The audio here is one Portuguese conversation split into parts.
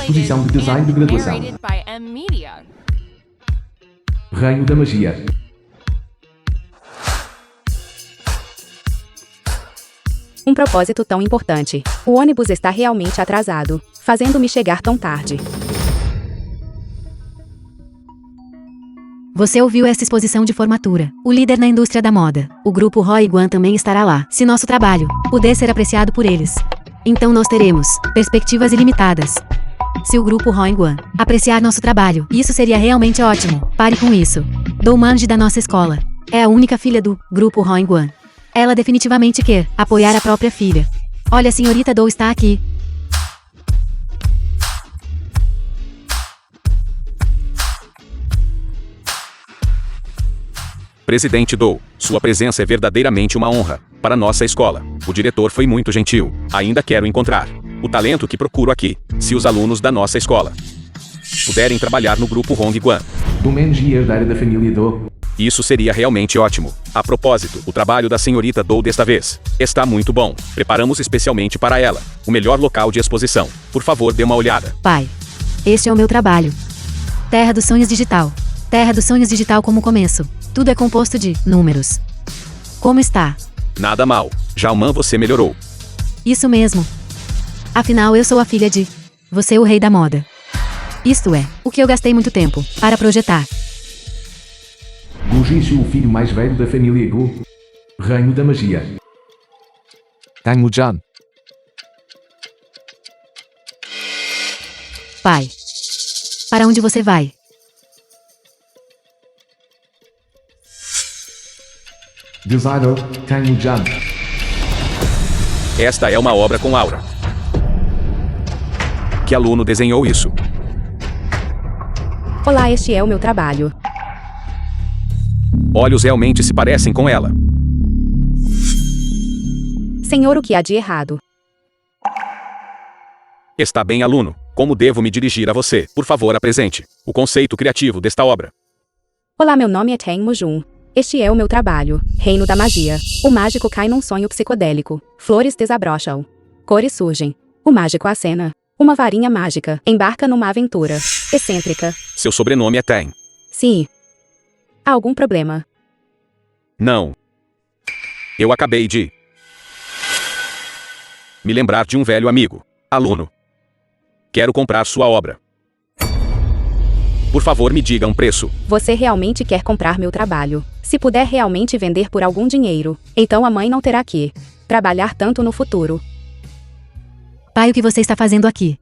Exposição de design de graduação. Reino da magia. Um propósito tão importante. O ônibus está realmente atrasado, fazendo-me chegar tão tarde. Você ouviu essa exposição de formatura. O líder na indústria da moda, o grupo Roy Guan também estará lá. Se nosso trabalho puder ser apreciado por eles, então nós teremos perspectivas ilimitadas. Se o grupo Roy Guan apreciar nosso trabalho, isso seria realmente ótimo. Pare com isso. Dou Manji da nossa escola. É a única filha do grupo Roy Guan. Ela definitivamente quer apoiar a própria filha. Olha, a senhorita Dou está aqui. Presidente Dou, sua presença é verdadeiramente uma honra para nossa escola. O diretor foi muito gentil. Ainda quero encontrar o talento que procuro aqui. Se os alunos da nossa escola puderem trabalhar no grupo Hong Guan, Do Manji e herdeira da família Do. isso seria realmente ótimo. A propósito, o trabalho da senhorita Dou desta vez está muito bom. Preparamos especialmente para ela o melhor local de exposição. Por favor, dê uma olhada. Pai, este é o meu trabalho. Terra dos Sonhos Digital. Terra dos Sonhos Digital como começo. Tudo é composto de números. Como está? Nada mal. Jalman, você melhorou. Isso mesmo. Afinal, eu sou a filha de você, o rei da moda. Isto é, o que eu gastei muito tempo para projetar. Gu Jishu, o filho mais velho da família Gu. Reino da magia. Tang Mujan. Pai, para onde você vai? Designer, Tang Mujan. Esta é uma obra com aura. Que aluno desenhou isso? Olá, este é o meu trabalho. Olhos realmente se parecem com ela. Senhor, o que há de errado? Está bem, aluno. Como devo me dirigir a você? Por favor, apresente o conceito criativo desta obra. Olá, meu nome é Tang Mujun. Este é o meu trabalho, Reino da Magia. O mágico cai num sonho psicodélico. Flores desabrocham. Cores surgem. O mágico acena. Uma varinha mágica embarca numa aventura excêntrica. Seu sobrenome é Tang. Sim. Há algum problema? Não. Eu acabei de me lembrar de um velho amigo. Aluno. Quero comprar sua obra. Por favor, me diga um preço. Você realmente quer comprar meu trabalho? Se puder realmente vender por algum dinheiro, então a mãe não terá que trabalhar tanto no futuro. Pai, o que você está fazendo aqui?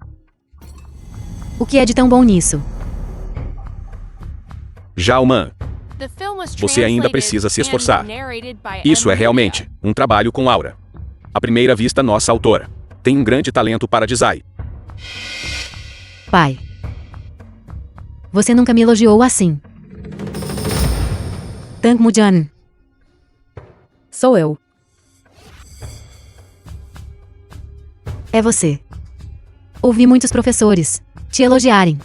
O que é de tão bom nisso? Jalman, você ainda precisa se esforçar. Isso é realmente um trabalho com aura. À primeira vista, nossa autora tem um grande talento para design. Pai, você nunca me elogiou assim. Tang Mujan. Sou eu. É você. Ouvi muitos professores te elogiarem.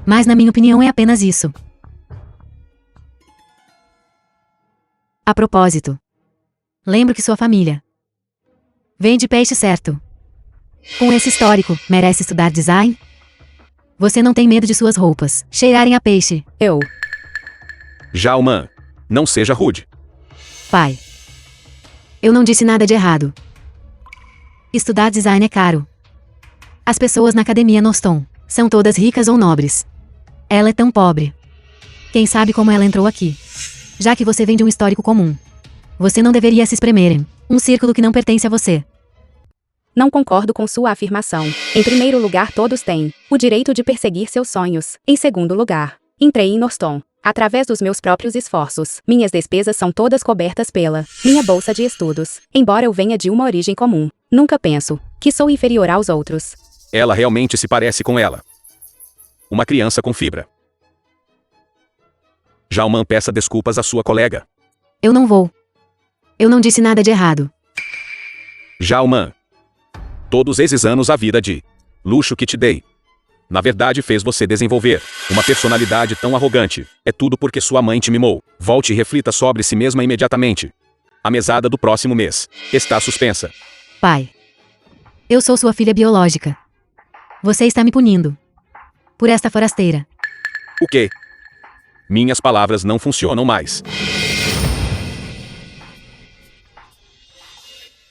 Mas na minha opinião é apenas isso. A propósito, lembro que sua família vem de peixe certo. Com esse histórico, merece estudar design? Você não tem medo de suas roupas cheirarem a peixe? Eu. Jalman, não seja rude. Pai, eu não disse nada de errado. Estudar design é caro. As pessoas na academia Noston são todas ricas ou nobres. Ela é tão pobre. Quem sabe como ela entrou aqui? Já que você vem de um histórico comum, você não deveria se espremer em um círculo que não pertence a você. Não concordo com sua afirmação. Em primeiro lugar, todos têm o direito de perseguir seus sonhos. Em segundo lugar, entrei em Noston através dos meus próprios esforços. Minhas despesas são todas cobertas pela minha bolsa de estudos. Embora eu venha de uma origem comum, nunca penso que sou inferior aos outros. Ela realmente se parece com ela. Uma criança com fibra. Jalman, peça desculpas à sua colega. Eu não vou. Eu não disse nada de errado. Jalman, todos esses anos a vida de luxo que te dei, na verdade fez você desenvolver uma personalidade tão arrogante. É tudo porque sua mãe te mimou. Volte e reflita sobre si mesma imediatamente. A mesada do próximo mês está suspensa. Pai, eu sou sua filha biológica. Você está me punindo. por esta forasteira. O quê? Minhas palavras não funcionam mais.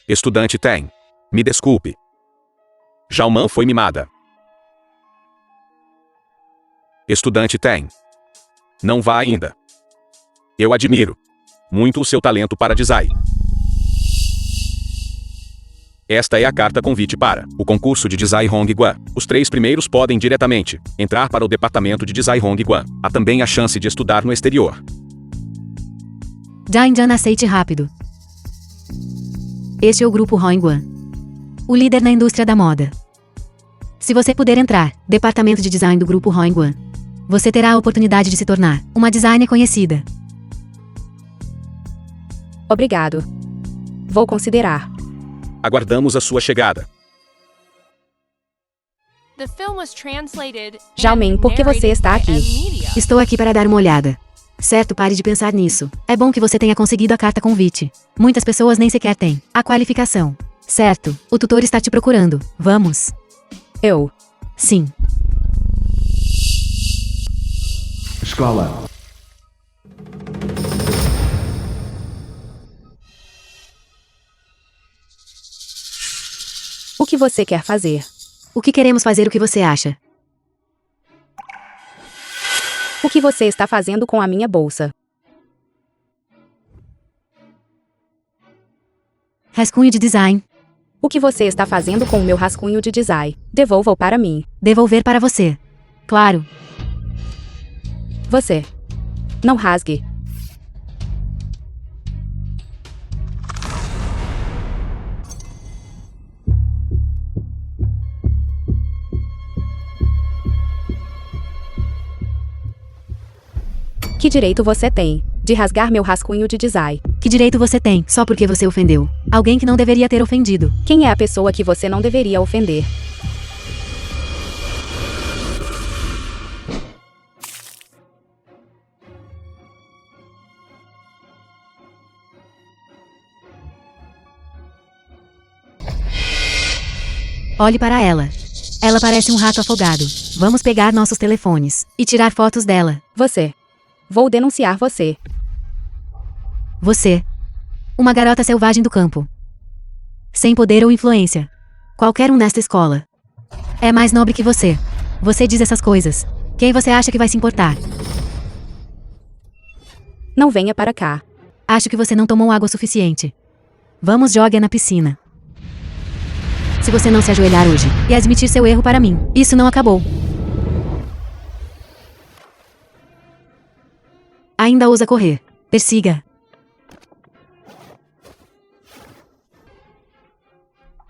Estudante Ten. Me desculpe. Jalman foi mimada. Estudante Ten. Não vá ainda. Eu admiro muito o seu talento para design. Esta é a carta convite para o concurso de Design Hongguan. Os 3 primeiros podem diretamente entrar para o departamento de Design Hongguan. Há também a chance de estudar no exterior. Jain-jan, aceite rápido. Este é o grupo Hongguan, o líder na indústria da moda. Se você puder entrar, departamento de design do grupo Hongguan, você terá a oportunidade de se tornar uma designer conhecida. Obrigado. Vou considerar. Aguardamos a sua chegada. Jalmin, por que você está aqui? Estou aqui para dar uma olhada. Certo, pare de pensar nisso. É bom que você tenha conseguido a carta convite. Muitas pessoas nem sequer têm a qualificação. Certo, o tutor está te procurando. Vamos. Eu. Sim. Escola. O que você quer fazer? O que queremos fazer? O que você acha? O que você está fazendo com a minha bolsa? Rascunho de design. O que você está fazendo com o meu rascunho de design? Devolva-o para mim. Devolver para você. Claro. Você. Não rasgue. Que direito você tem de rasgar meu rascunho de design? Que direito você tem, só porque você ofendeu alguém que não deveria ter ofendido? Quem é a pessoa que você não deveria ofender? Olhe para ela. Ela parece um rato afogado. Vamos pegar nossos telefones e tirar fotos dela. Você. Vou denunciar você. Você. Uma garota selvagem do campo. Sem poder ou influência. Qualquer um nesta escola é mais nobre que você. Você diz essas coisas. Quem você acha que vai se importar? Não venha para cá. Acho que você não tomou água suficiente. Vamos, jogue na piscina. Se você não se ajoelhar hoje e admitir seu erro para mim, isso não acabou. Ainda ousa correr. Persiga.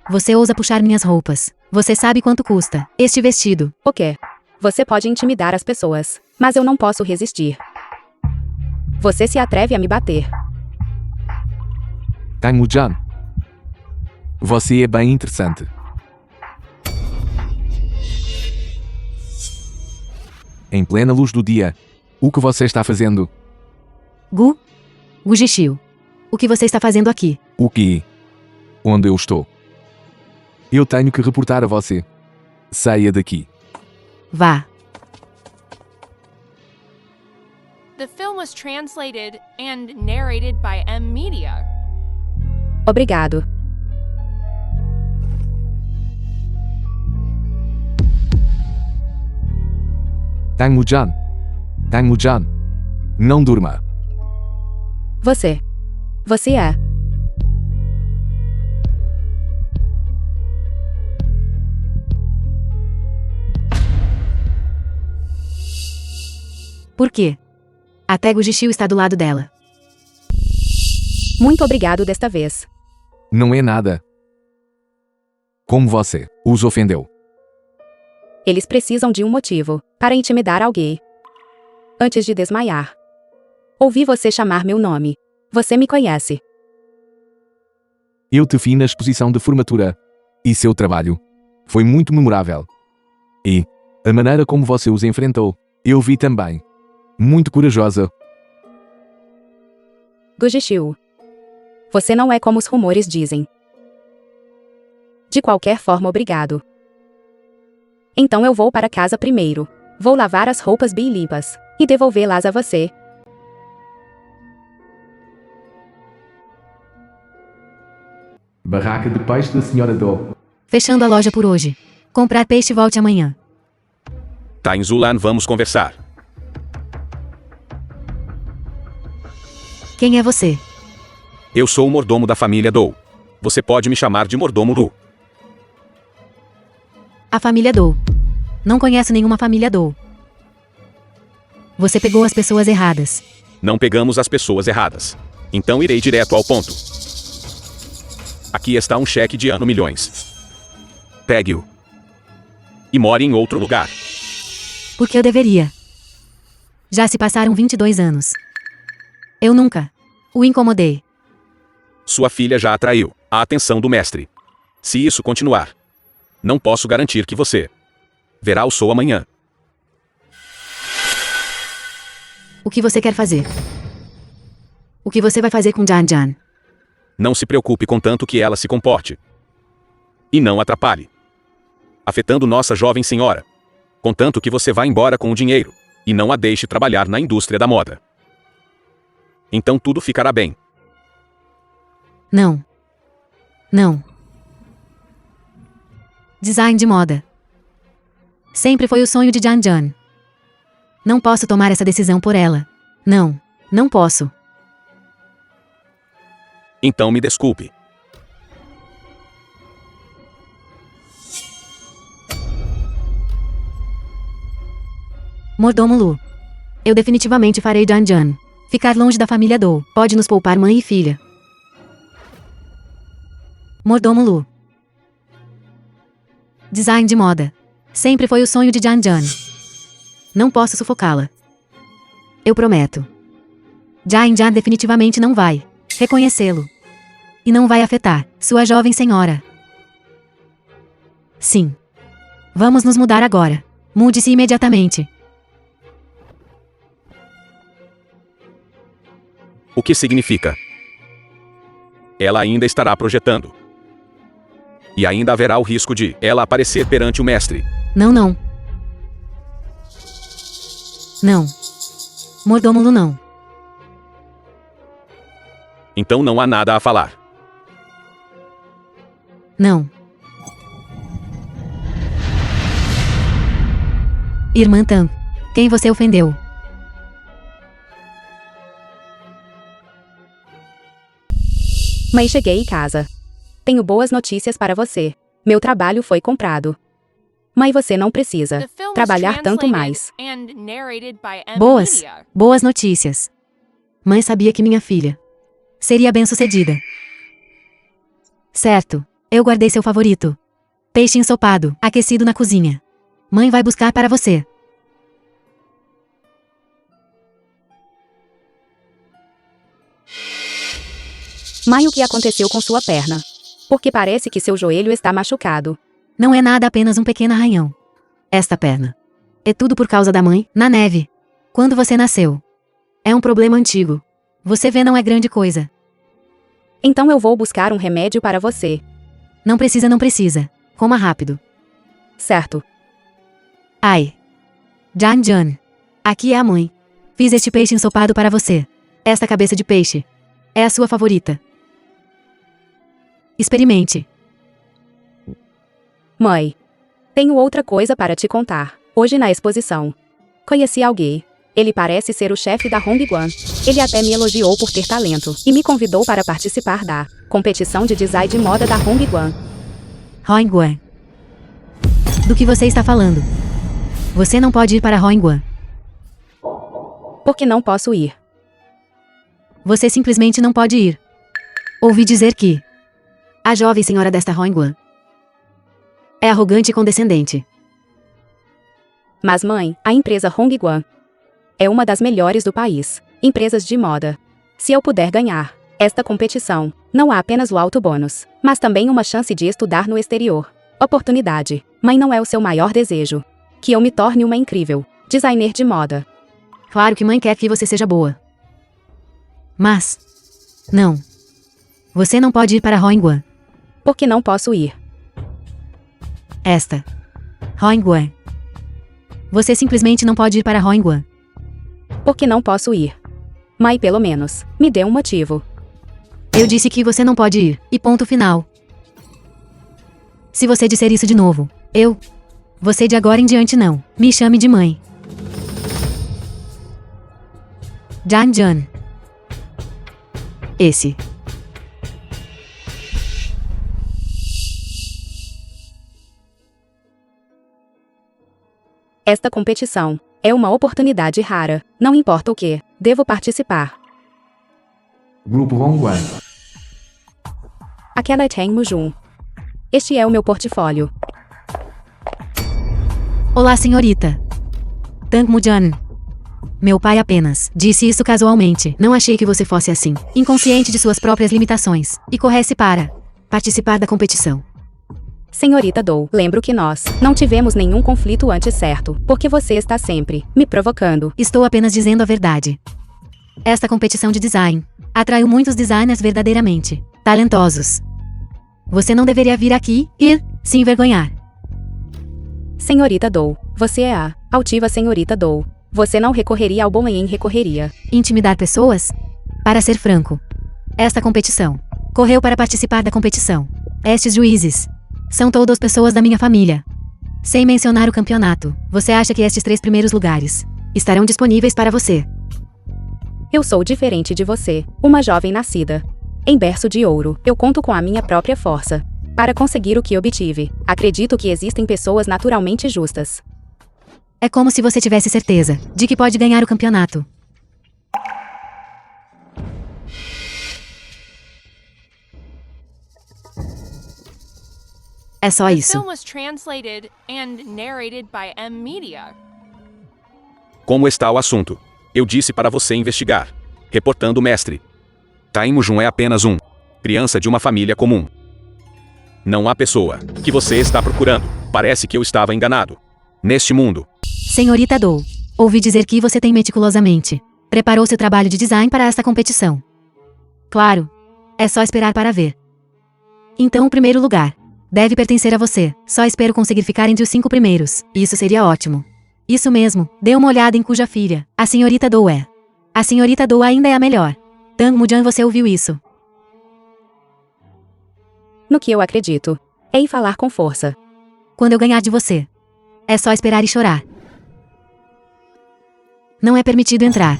Você ousa puxar minhas roupas. Você sabe quanto custa este vestido. O quê? Você pode intimidar as pessoas, mas eu não posso resistir. Você se atreve a me bater. Tang-jan. Você é bem interessante. Em plena luz do dia, o que você está fazendo? Gu Jixio. O que você está fazendo aqui? O quê? Onde eu estou? Eu tenho que reportar a você. Saia daqui. Vá. The film was translated and narrated by M Media. Obrigado. Tang-jan. Tang-jan. Não durma. Você. Você é. Por quê? Até Gu Jixio está do lado dela. Muito obrigado desta vez. Não é nada. Como você os ofendeu? Eles precisam de um motivo para intimidar alguém. Antes de desmaiar. Ouvi você chamar meu nome. Você me conhece. Eu te vi na exposição de formatura. E seu trabalho foi muito memorável. E a maneira como você os enfrentou, eu vi também. Muito corajosa. Gu Jixio. Você não é como os rumores dizem. De qualquer forma, obrigado. Então eu vou para casa primeiro. Vou lavar as roupas bem limpas e devolvê-las a você. Barraca de peixe da Sra. Do. Fechando a loja por hoje. Comprar peixe e volte amanhã. Tá em Zulan, vamos conversar. Quem é você? Eu sou o mordomo da família Dou. Você pode me chamar de mordomo Lu. A família Dou. Não conheço nenhuma família Dou. Você pegou as pessoas erradas. Não pegamos as pessoas erradas. Então irei direto ao ponto. Aqui está um cheque de ano milhões. Pegue-o. E more em outro lugar. Porque eu deveria. Já se passaram 22 anos. Eu nunca o incomodei. Sua filha já atraiu a atenção do mestre. Se isso continuar, não posso garantir que você verá o sol amanhã. O que você quer fazer? O que você vai fazer com Jan Jan? Não se preocupe contanto que ela se comporte. E não atrapalhe. Afetando nossa jovem senhora. Contanto que você vá embora com o dinheiro. E não a deixe trabalhar na indústria da moda. Então tudo ficará bem. Não. Não. Design de moda. Sempre foi o sonho de Jan Jan. Não posso tomar essa decisão por ela. Não. Não posso. Então me desculpe. Mordomo Lu. Eu definitivamente farei Jan Jan ficar longe da família Dou. Pode nos poupar mãe e filha. Mordomo Lu. Design de moda. Sempre foi o sonho de Jan Jan. Não posso sufocá-la. Eu prometo. Jan Jan definitivamente não vai reconhecê-lo. E não vai afetar sua jovem senhora. Sim. Vamos nos mudar agora. Mude-se imediatamente. O que significa? Ela ainda estará projetando. E ainda haverá o risco de ela aparecer perante o mestre. Não, não. Não. Mordomo Lu não. Então não há nada a falar. Não. Irmã Tan, quem você ofendeu? Mãe, cheguei em casa. Tenho boas notícias para você. Meu trabalho foi comprado. Mãe, você não precisa The film was trabalhar tanto translated mais. and narrated by M Boas. Media. Boas notícias. Mãe sabia que minha filha seria bem-sucedida. Certo. Eu guardei seu favorito. Peixe ensopado, aquecido na cozinha. Mãe vai buscar para você. Mãe, o que aconteceu com sua perna? Porque parece que seu joelho está machucado. Não é nada, apenas um pequeno arranhão. Esta perna. É tudo por causa da mãe, na neve. Quando você nasceu. É um problema antigo. Você vê, não é grande coisa. Então eu vou buscar um remédio para você. Não precisa, não precisa. Coma rápido. Certo. Ai. Jan Jan. Aqui é a mãe. Fiz este peixe ensopado para você. Esta cabeça de peixe. É a sua favorita. Experimente. Mãe, tenho outra coisa para te contar. Hoje na exposição, conheci alguém. Ele parece ser o chefe da Hongguan. Ele até me elogiou por ter talento e me convidou para participar da competição de design de moda da Hongguan. Hongguan. Do que você está falando? Você não pode ir para Hongguan. Porque não posso ir. Você simplesmente não pode ir. Ouvi dizer que a jovem senhora desta Hongguan é arrogante e condescendente. Mas mãe, a empresa Hongguan é uma das melhores do país. Empresas de moda. Se eu puder ganhar esta competição, não há apenas o alto bônus, mas também uma chance de estudar no exterior. Oportunidade. Mãe, não é o seu maior desejo que eu me torne uma incrível designer de moda. Claro que mãe quer que você seja boa. Mas não. Você não pode ir para Hongguan. Porque não posso ir. Esta Hongguan Você simplesmente não pode ir para Hoengwan. Porque não posso ir. Mas pelo menos, me dê um motivo. Eu disse que você não pode ir, e ponto final. Se você disser isso de novo, você de agora em diante não, me chame de mãe. Jan. Esse. Esta competição é uma oportunidade rara. Não importa o que, devo participar. Grupo Hongguan. Aquela é Cheng Mujun. Este é o meu portfólio. Olá, senhorita. Tang Mujan. Meu pai apenas disse isso casualmente. Não achei que você fosse assim, inconsciente de suas próprias limitações, e corresse para participar da competição. Senhorita Dou, lembro que nós não tivemos nenhum conflito antes, certo? Porque você está sempre me provocando. Estou apenas dizendo a verdade. Esta competição de design atraiu muitos designers verdadeiramente talentosos. Você não deveria vir aqui e se envergonhar. Senhorita Dou, você é a altiva senhorita Dou. Você não recorreria ao bullying, recorreria. Intimidar pessoas? Para ser franco, esta competição correu para participar da competição. Estes juízes são todas pessoas da minha família. Sem mencionar o campeonato, você acha que estes 3 primeiros lugares estarão disponíveis para você? Eu sou diferente de você, uma jovem nascida em berço de ouro. Eu conto com a minha própria força para conseguir o que obtive. Acredito que existem pessoas naturalmente justas. É como se você tivesse certeza de que pode ganhar o campeonato. É só The isso. film was translated and narrated by M Media. Como está o assunto? Eu disse para você investigar. Reportando o mestre. Taim Mujun é apenas criança de uma família comum. Não há pessoa que você está procurando. Parece que eu estava enganado. Neste mundo. Senhorita Dou, ouvi dizer que você tem meticulosamente preparou seu trabalho de design para esta competição. Claro. É só esperar para ver. Então o primeiro lugar deve pertencer a você. Só espero conseguir ficar entre os 5 primeiros. Isso seria ótimo. Isso mesmo, dê uma olhada em cuja filha a senhorita Dou é. A senhorita Dou ainda é a melhor. Tang Mujan, você ouviu isso? No que eu acredito é em falar com força. Quando eu ganhar de você, é só esperar e chorar. Não é permitido entrar.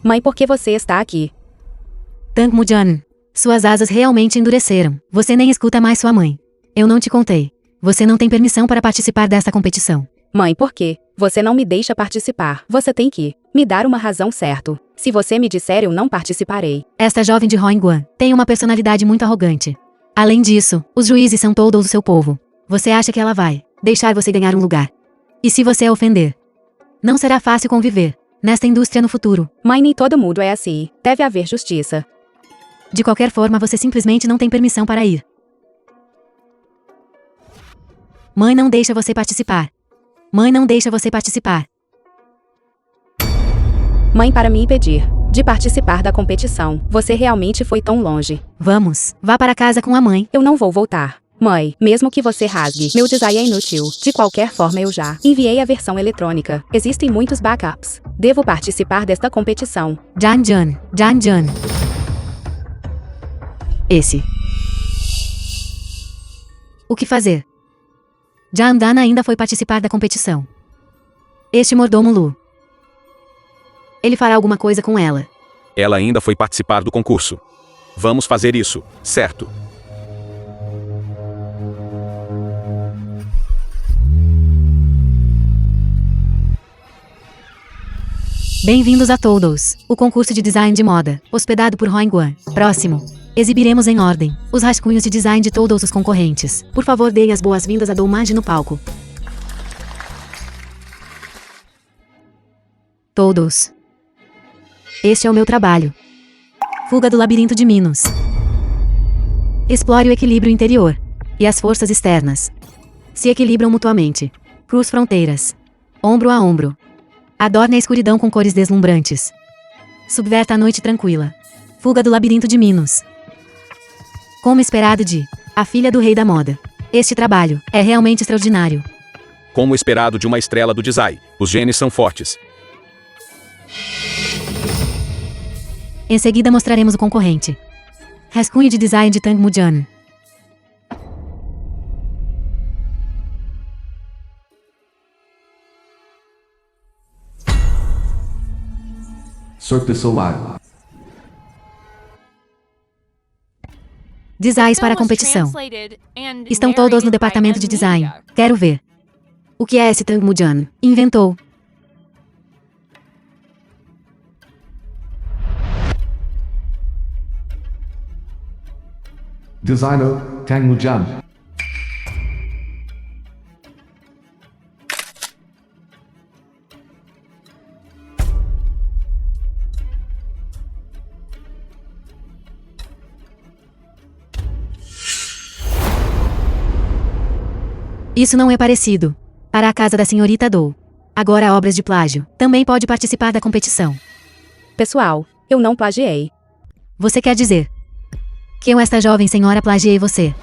Mãe, por que você está aqui? Tang Mujan, suas asas realmente endureceram. Você nem escuta mais sua mãe. Eu não te contei. Você não tem permissão para participar desta competição. Mãe, por quê? Você não me deixa participar. Você tem que me dar uma razão certa. Se você me disser, eu não participarei. Esta jovem de Hoengwan tem uma personalidade muito arrogante. Além disso, os juízes são todos o seu povo. Você acha que ela vai deixar você ganhar um lugar? E se você a ofender? Não será fácil conviver nesta indústria no futuro. Mãe, nem todo mundo é assim. Deve haver justiça. De qualquer forma, você simplesmente não tem permissão para ir. Mãe não deixa você participar. Mãe não deixa você participar. Mãe, para me impedir de participar da competição, você realmente foi tão longe. Vamos, vá para casa com a mãe. Eu não vou voltar. Mãe, mesmo que você rasgue, meu design é inútil. De qualquer forma, eu já enviei a versão eletrônica. Existem muitos backups. Devo participar desta competição. Jan. Esse. O que fazer? Jan Dan ainda foi participar da competição. Este mordomo Lu. Ele fará alguma coisa com ela. Ela ainda foi participar do concurso. Vamos fazer isso, certo? Bem-vindos a todos. O concurso de design de moda, hospedado por Hoengwan. Próximo. Exibiremos em ordem os rascunhos de design de todos os concorrentes. Por favor, deem as boas-vindas a Doumage no palco. Todos. Este é o meu trabalho. Fuga do labirinto de Minos. Explore o equilíbrio interior e as forças externas. Se equilibram mutuamente. Cruz fronteiras. Ombro a ombro. Adorne a escuridão com cores deslumbrantes. Subverta a noite tranquila. Fuga do labirinto de Minos. Como esperado de A Filha do Rei da Moda. Este trabalho é realmente extraordinário. Como esperado de uma estrela do design, os genes são fortes. Em seguida mostraremos o concorrente. Rascunho de design de Tang Mujan. Cirque du Soleil. Designs para a competição. Estão todos no departamento de design. Quero ver. O que é esse Tang Mujan? Inventou. Designer, Tang Mujan. Isso não é parecido. Para a casa da senhorita Dou. Agora obras de plágio. Também pode participar da competição. Pessoal, eu não plagiei. Você quer dizer que eu, esta jovem senhora, plagiei você?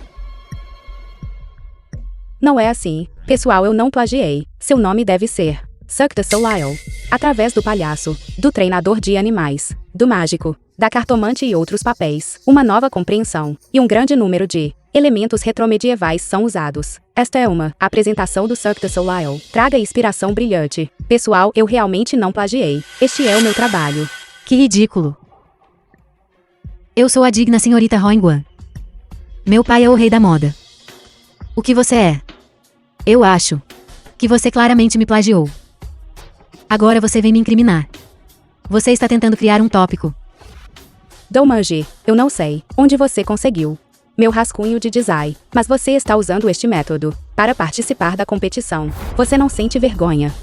Não é assim. Pessoal, eu não plagiei. Seu nome deve ser Cirque du Soleil. Através do palhaço, do treinador de animais, do mágico, da cartomante e outros papéis, uma nova compreensão e um grande número de elementos retromedievais são usados. Esta é uma apresentação do Cirque du Soleil. Traga inspiração brilhante. Pessoal, eu realmente não plagiei. Este é o meu trabalho. Que ridículo. Eu sou a digna senhorita Roingwan. Meu pai é o rei da moda. O que você é? Eu acho que você claramente me plagiou. Agora você vem me incriminar. Você está tentando criar um tópico. Doumanji, eu não sei onde você conseguiu meu rascunho de design, mas você está usando este método para participar da competição. Você não sente vergonha?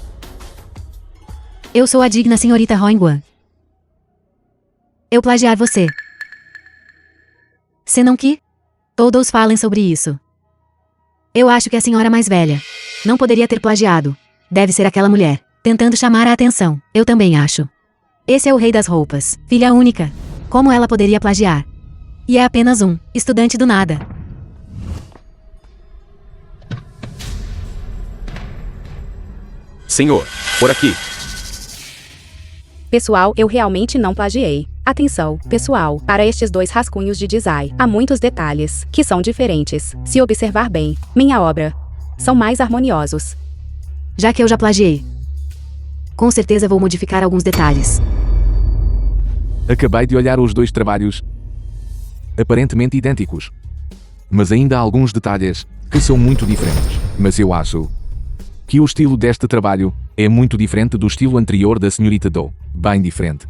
Eu sou a digna senhorita Roingwan. Eu plagiar você. Senão que todos falem sobre isso. Eu acho que a senhora mais velha não poderia ter plagiado. Deve ser aquela mulher tentando chamar a atenção. Eu também acho. Esse é o rei das roupas. Filha única. Como ela poderia plagiar? E é apenas um estudante do nada. Senhor, por aqui. Pessoal, eu realmente não plagiei. Atenção, pessoal, para estes dois rascunhos de design, há muitos detalhes que são diferentes. Se observar bem, minha obra são mais harmoniosos. Já que eu já plagiei, com certeza vou modificar alguns detalhes. Acabei de olhar os dois trabalhos, aparentemente idênticos. Mas ainda há alguns detalhes que são muito diferentes. Mas eu acho que o estilo deste trabalho é muito diferente do estilo anterior da senhorita Dou. Bem diferente.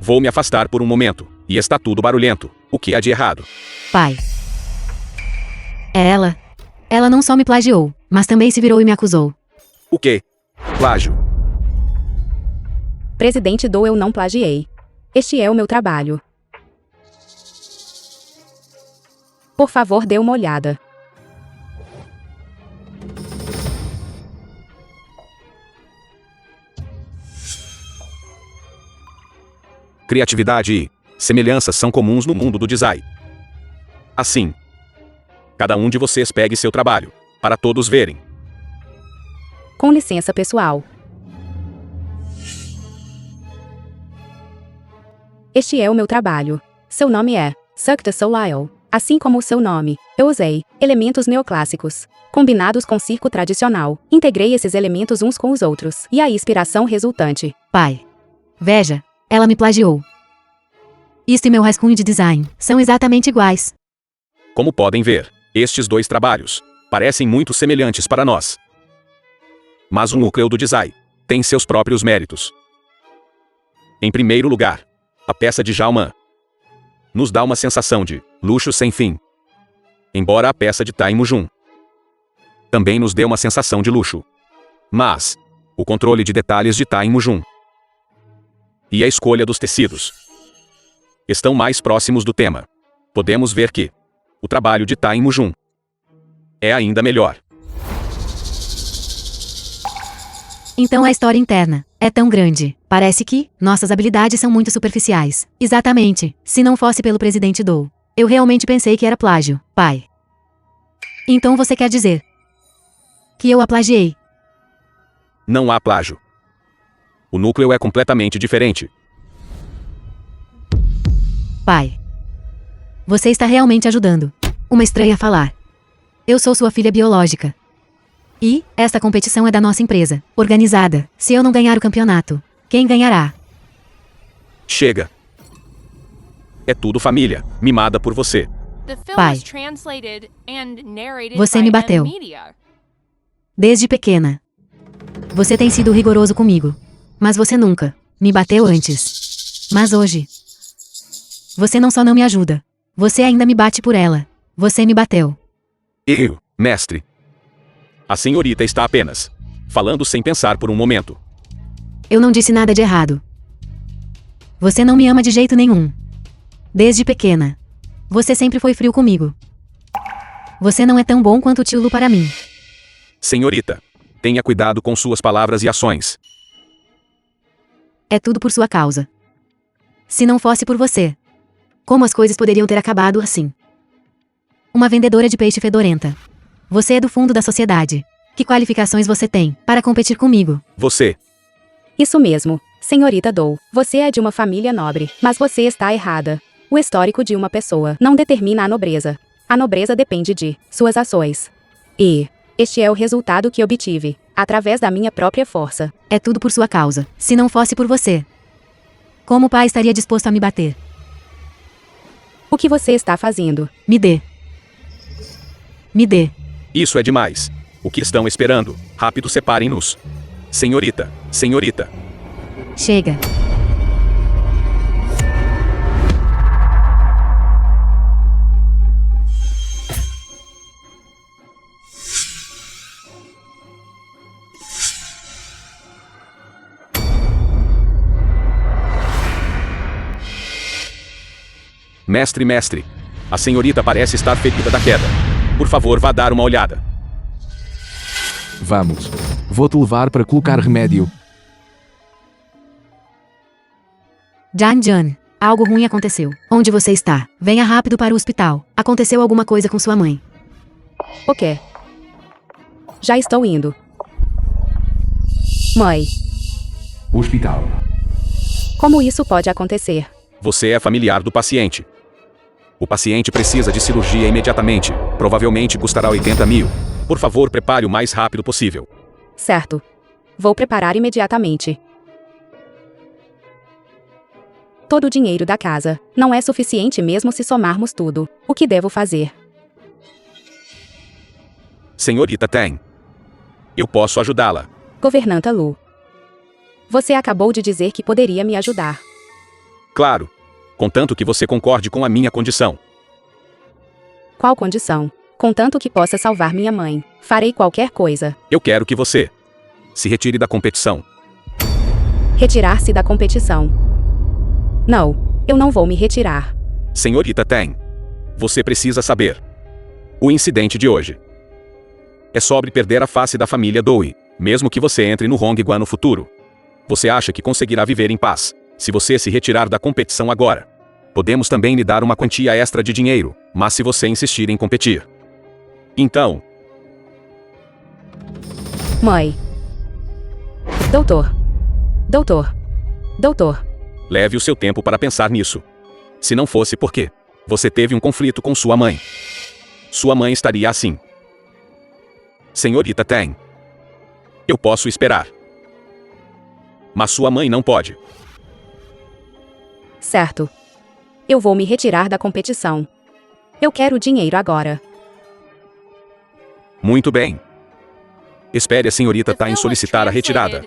Vou me afastar por um momento. E está tudo barulhento. O que há de errado? Pai. É ela. Ela não só me plagiou, mas também se virou e me acusou. O quê? Plágio. Presidente Dou, eu não plagiei. Este é o meu trabalho. Por favor, dê uma olhada. Criatividade e semelhanças são comuns no mundo do design. Assim, cada um de vocês pegue seu trabalho, para todos verem. Com licença, pessoal. Este é o meu trabalho. Seu nome é Cirque du Soleil. Assim como o seu nome, eu usei elementos neoclássicos, combinados com circo tradicional. Integrei esses elementos uns com os outros, e a inspiração resultante. Pai. Veja, ela me plagiou. Isto e meu rascunho de design são exatamente iguais. Como podem ver, estes dois trabalhos parecem muito semelhantes para nós. Mas o núcleo do design tem seus próprios méritos. Em primeiro lugar, a peça de Jalman nos dá uma sensação de luxo sem fim. Embora a peça de Tai Mujun também nos dê uma sensação de luxo. Mas o controle de detalhes de Tai Mujun e a escolha dos tecidos estão mais próximos do tema. Podemos ver que o trabalho de Tai Mujun é ainda melhor. Então a história interna é tão grande. Parece que nossas habilidades são muito superficiais. Exatamente. Se não fosse pelo presidente Dou, eu realmente pensei que era plágio, pai. Então você quer dizer que eu a plagiei? Não há plágio. O núcleo é completamente diferente. Pai. Você está realmente ajudando uma estranha a falar. Eu sou sua filha biológica. E, esta competição é da nossa empresa, organizada. Se eu não ganhar o campeonato, quem ganhará? Chega. É tudo família, mimada por você. The film Pai. was translated and narrated Você by me bateu. M-Media. Desde pequena. Você tem sido rigoroso comigo. Mas você nunca me bateu antes. Mas hoje, você não só não me ajuda. Você ainda me bate por ela. Você me bateu. Eu, mestre. A senhorita está apenas falando sem pensar por um momento. Eu não disse nada de errado. Você não me ama de jeito nenhum. Desde pequena. Você sempre foi frio comigo. Você não é tão bom quanto o tio Lu para mim. Senhorita, tenha cuidado com suas palavras e ações. É tudo por sua causa. Se não fosse por você, como as coisas poderiam ter acabado assim? Uma vendedora de peixe fedorenta. Você é do fundo da sociedade. Que qualificações você tem para competir comigo? Você, Isso mesmo, senhorita Doe. Você é de uma família nobre, mas você está errada. O histórico de uma pessoa não determina a nobreza. A nobreza depende de suas ações. E este é o resultado que obtive, através da minha própria força. É tudo por sua causa. Se não fosse por você, como o pai estaria disposto a me bater? O que você está fazendo? Me dê. Me dê. isso é demais. O que estão esperando? Rápido, separem-nos. Senhorita, senhorita. Chega. Mestre, mestre. A senhorita parece estar ferida da queda. Por favor, vá dar uma olhada. Vamos. Vou-te levar para colocar remédio. Jan, algo ruim aconteceu. Onde você está? Venha rápido para o hospital. Aconteceu alguma coisa com sua mãe. O quê? Já estou indo. Mãe, Hospital. como isso pode acontecer? Você é familiar do paciente. O paciente precisa de cirurgia imediatamente. Provavelmente custará 80 mil. Por favor, prepare o mais rápido possível. Certo. Vou preparar imediatamente. Todo o dinheiro da casa não é suficiente mesmo se somarmos tudo. O que devo fazer? Senhorita Ten. Eu posso ajudá-la. Governanta Lu. Você acabou de dizer que poderia me ajudar. Claro. Contanto que você concorde com a minha condição. Qual condição? Contanto que possa salvar minha mãe, farei qualquer coisa. Eu quero que você se retire da competição. Retirar-se da competição. Não, eu não vou me retirar. Senhorita Ten. Você precisa saber. O incidente de hoje é sobre perder a face da família Doe, mesmo que você entre no Hongguan no futuro. Você acha que conseguirá viver em paz se você se retirar da competição agora? Podemos também lhe dar uma quantia extra de dinheiro, mas se você insistir em competir. Então, Mãe. Doutor. Doutor. Doutor. leve o seu tempo para pensar nisso. Se não fosse porque você teve um conflito com sua mãe, sua mãe estaria assim. Senhorita Ten. Eu posso esperar. Mas sua mãe não pode. Certo. Eu vou me retirar da competição. Eu quero o dinheiro agora. Muito bem. Espere a senhorita Ten solicitar a retirada.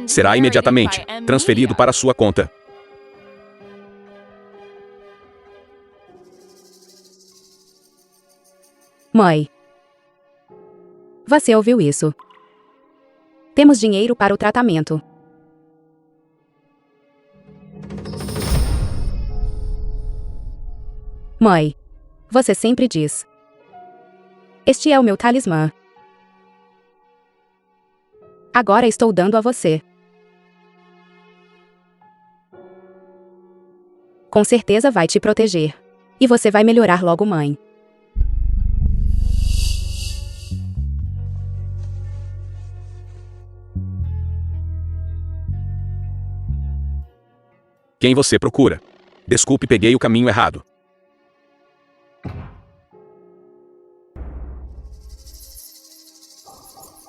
Será imediatamente transferido para sua conta. Mãe. Você ouviu isso? Temos dinheiro para o tratamento. Mãe. Você sempre diz. Este é o meu talismã. Agora estou dando a você. Com certeza vai te proteger. E você vai melhorar logo, mãe. Quem você procura? Desculpe, peguei o caminho errado.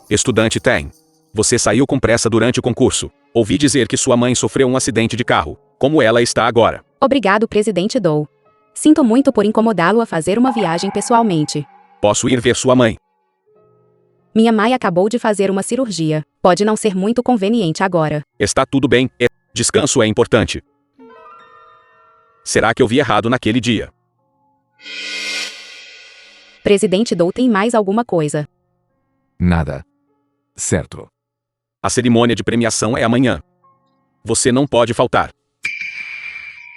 Estudante Ten. Você saiu com pressa durante o concurso. Ouvi dizer que sua mãe sofreu um acidente de carro. Como ela está agora? Obrigado, presidente Dou. Sinto muito por incomodá-lo a fazer uma viagem pessoalmente. Posso ir ver sua mãe? Minha mãe acabou de fazer uma cirurgia. Pode não ser muito conveniente agora. Está tudo bem. Descanso é importante. Será que eu vi errado naquele dia? Presidente Dou, tem mais alguma coisa? Nada. Certo. A cerimônia de premiação é amanhã. Você não pode faltar.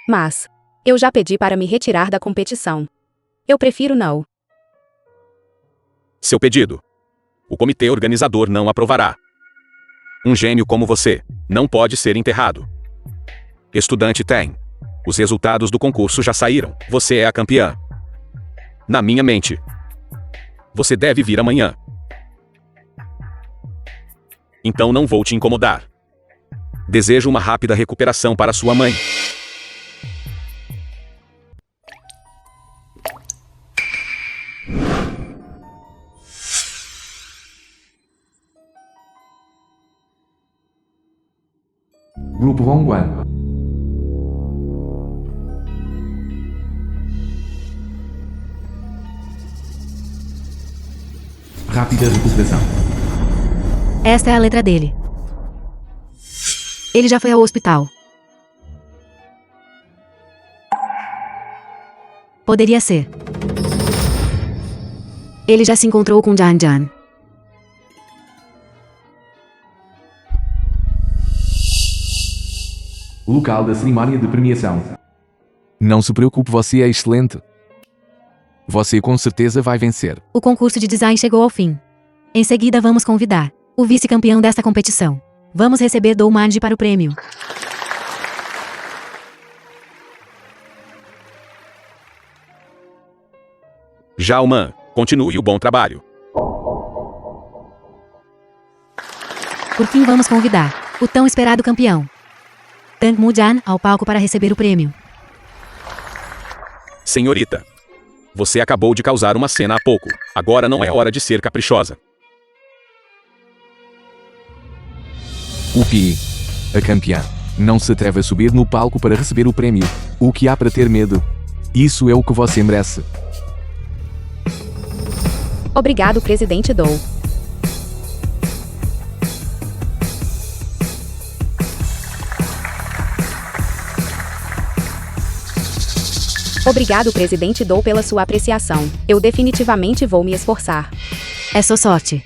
Mas eu já pedi para me retirar da competição. Eu prefiro não. Seu pedido. O comitê organizador não aprovará. Um gênio como você não pode ser enterrado. Estudante Ten. Os resultados do concurso já saíram. Você é a campeã. Na minha mente. Você deve vir amanhã. Então não vou te incomodar. Desejo uma rápida recuperação para sua mãe. Grupo Hongguan. Rápida recuperação. Esta é a letra dele. Ele já foi ao hospital. Poderia ser. Ele já se encontrou com Jan Jan. Local da cerimônia de premiação. Não se preocupe, você é excelente. Você com certeza vai vencer. O concurso de design chegou ao fim. Em seguida vamos convidar o vice-campeão desta competição. Vamos receber Dou Manji para o prêmio. Jalman, continue o bom trabalho. Por fim vamos convidar o tão esperado campeão Tang Mujan ao palco para receber o prêmio. Senhorita. Você acabou de causar uma cena há pouco. Agora não é hora de ser caprichosa. O Pi, a campeã, não se atreve a subir no palco para receber o prêmio. O que há para ter medo? Isso é o que você merece. Obrigado, presidente Dou. Obrigado, presidente Dou, pela sua apreciação. Eu definitivamente vou me esforçar. É só sorte.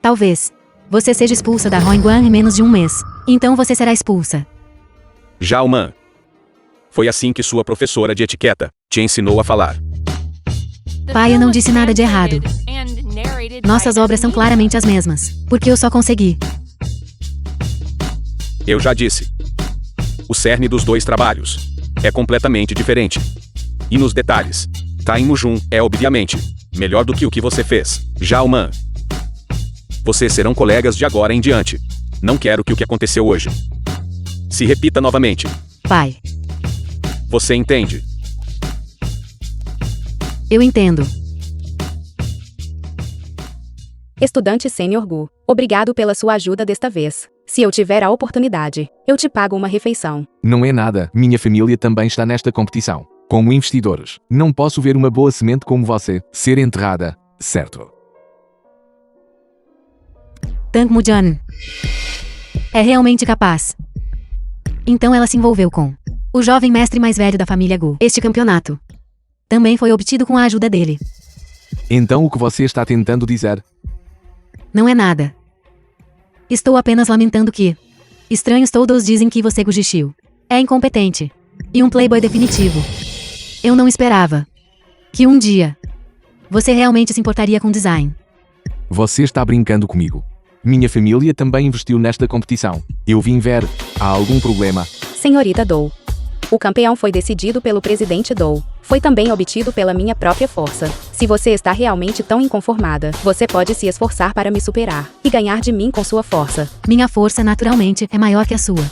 Talvez você seja expulsa da Hongguan em menos de um mês. Então você será expulsa. Jalman. Foi assim que sua professora de etiqueta te ensinou a falar. Pai, eu não disse nada de errado. Nossas obras são claramente as mesmas. Porque eu só consegui. Eu já disse. O cerne dos dois trabalhos é completamente diferente. E nos detalhes, Time Mujun é obviamente melhor do que o que você fez. Jalman. Vocês serão colegas de agora em diante. Não quero que o que aconteceu hoje se repita novamente. Pai, Você entende? eu entendo. Estudante sênior Gu, obrigado pela sua ajuda desta vez. Se eu tiver a oportunidade, eu te pago uma refeição. Não é nada, minha família também está nesta competição. Como investidores, não posso ver uma boa semente como você ser enterrada, certo? Tang Mujan é realmente capaz. Então ela se envolveu com o jovem mestre mais velho da família Gu. Este campeonato também foi obtido com a ajuda dele. Então o que você está tentando dizer? Não é nada. Estou apenas lamentando que estranhos todos dizem que você Gujishiu é incompetente e um playboy definitivo. Eu não esperava que um dia você realmente se importaria com design. Você está brincando comigo. Minha família também investiu nesta competição. Eu vim ver. Há algum problema? Senhorita Dou. O campeão foi decidido pelo presidente Dou. Foi também obtido pela minha própria força. Se você está realmente tão inconformada, você pode se esforçar para me superar e ganhar de mim com sua força. Minha força naturalmente é maior que a sua.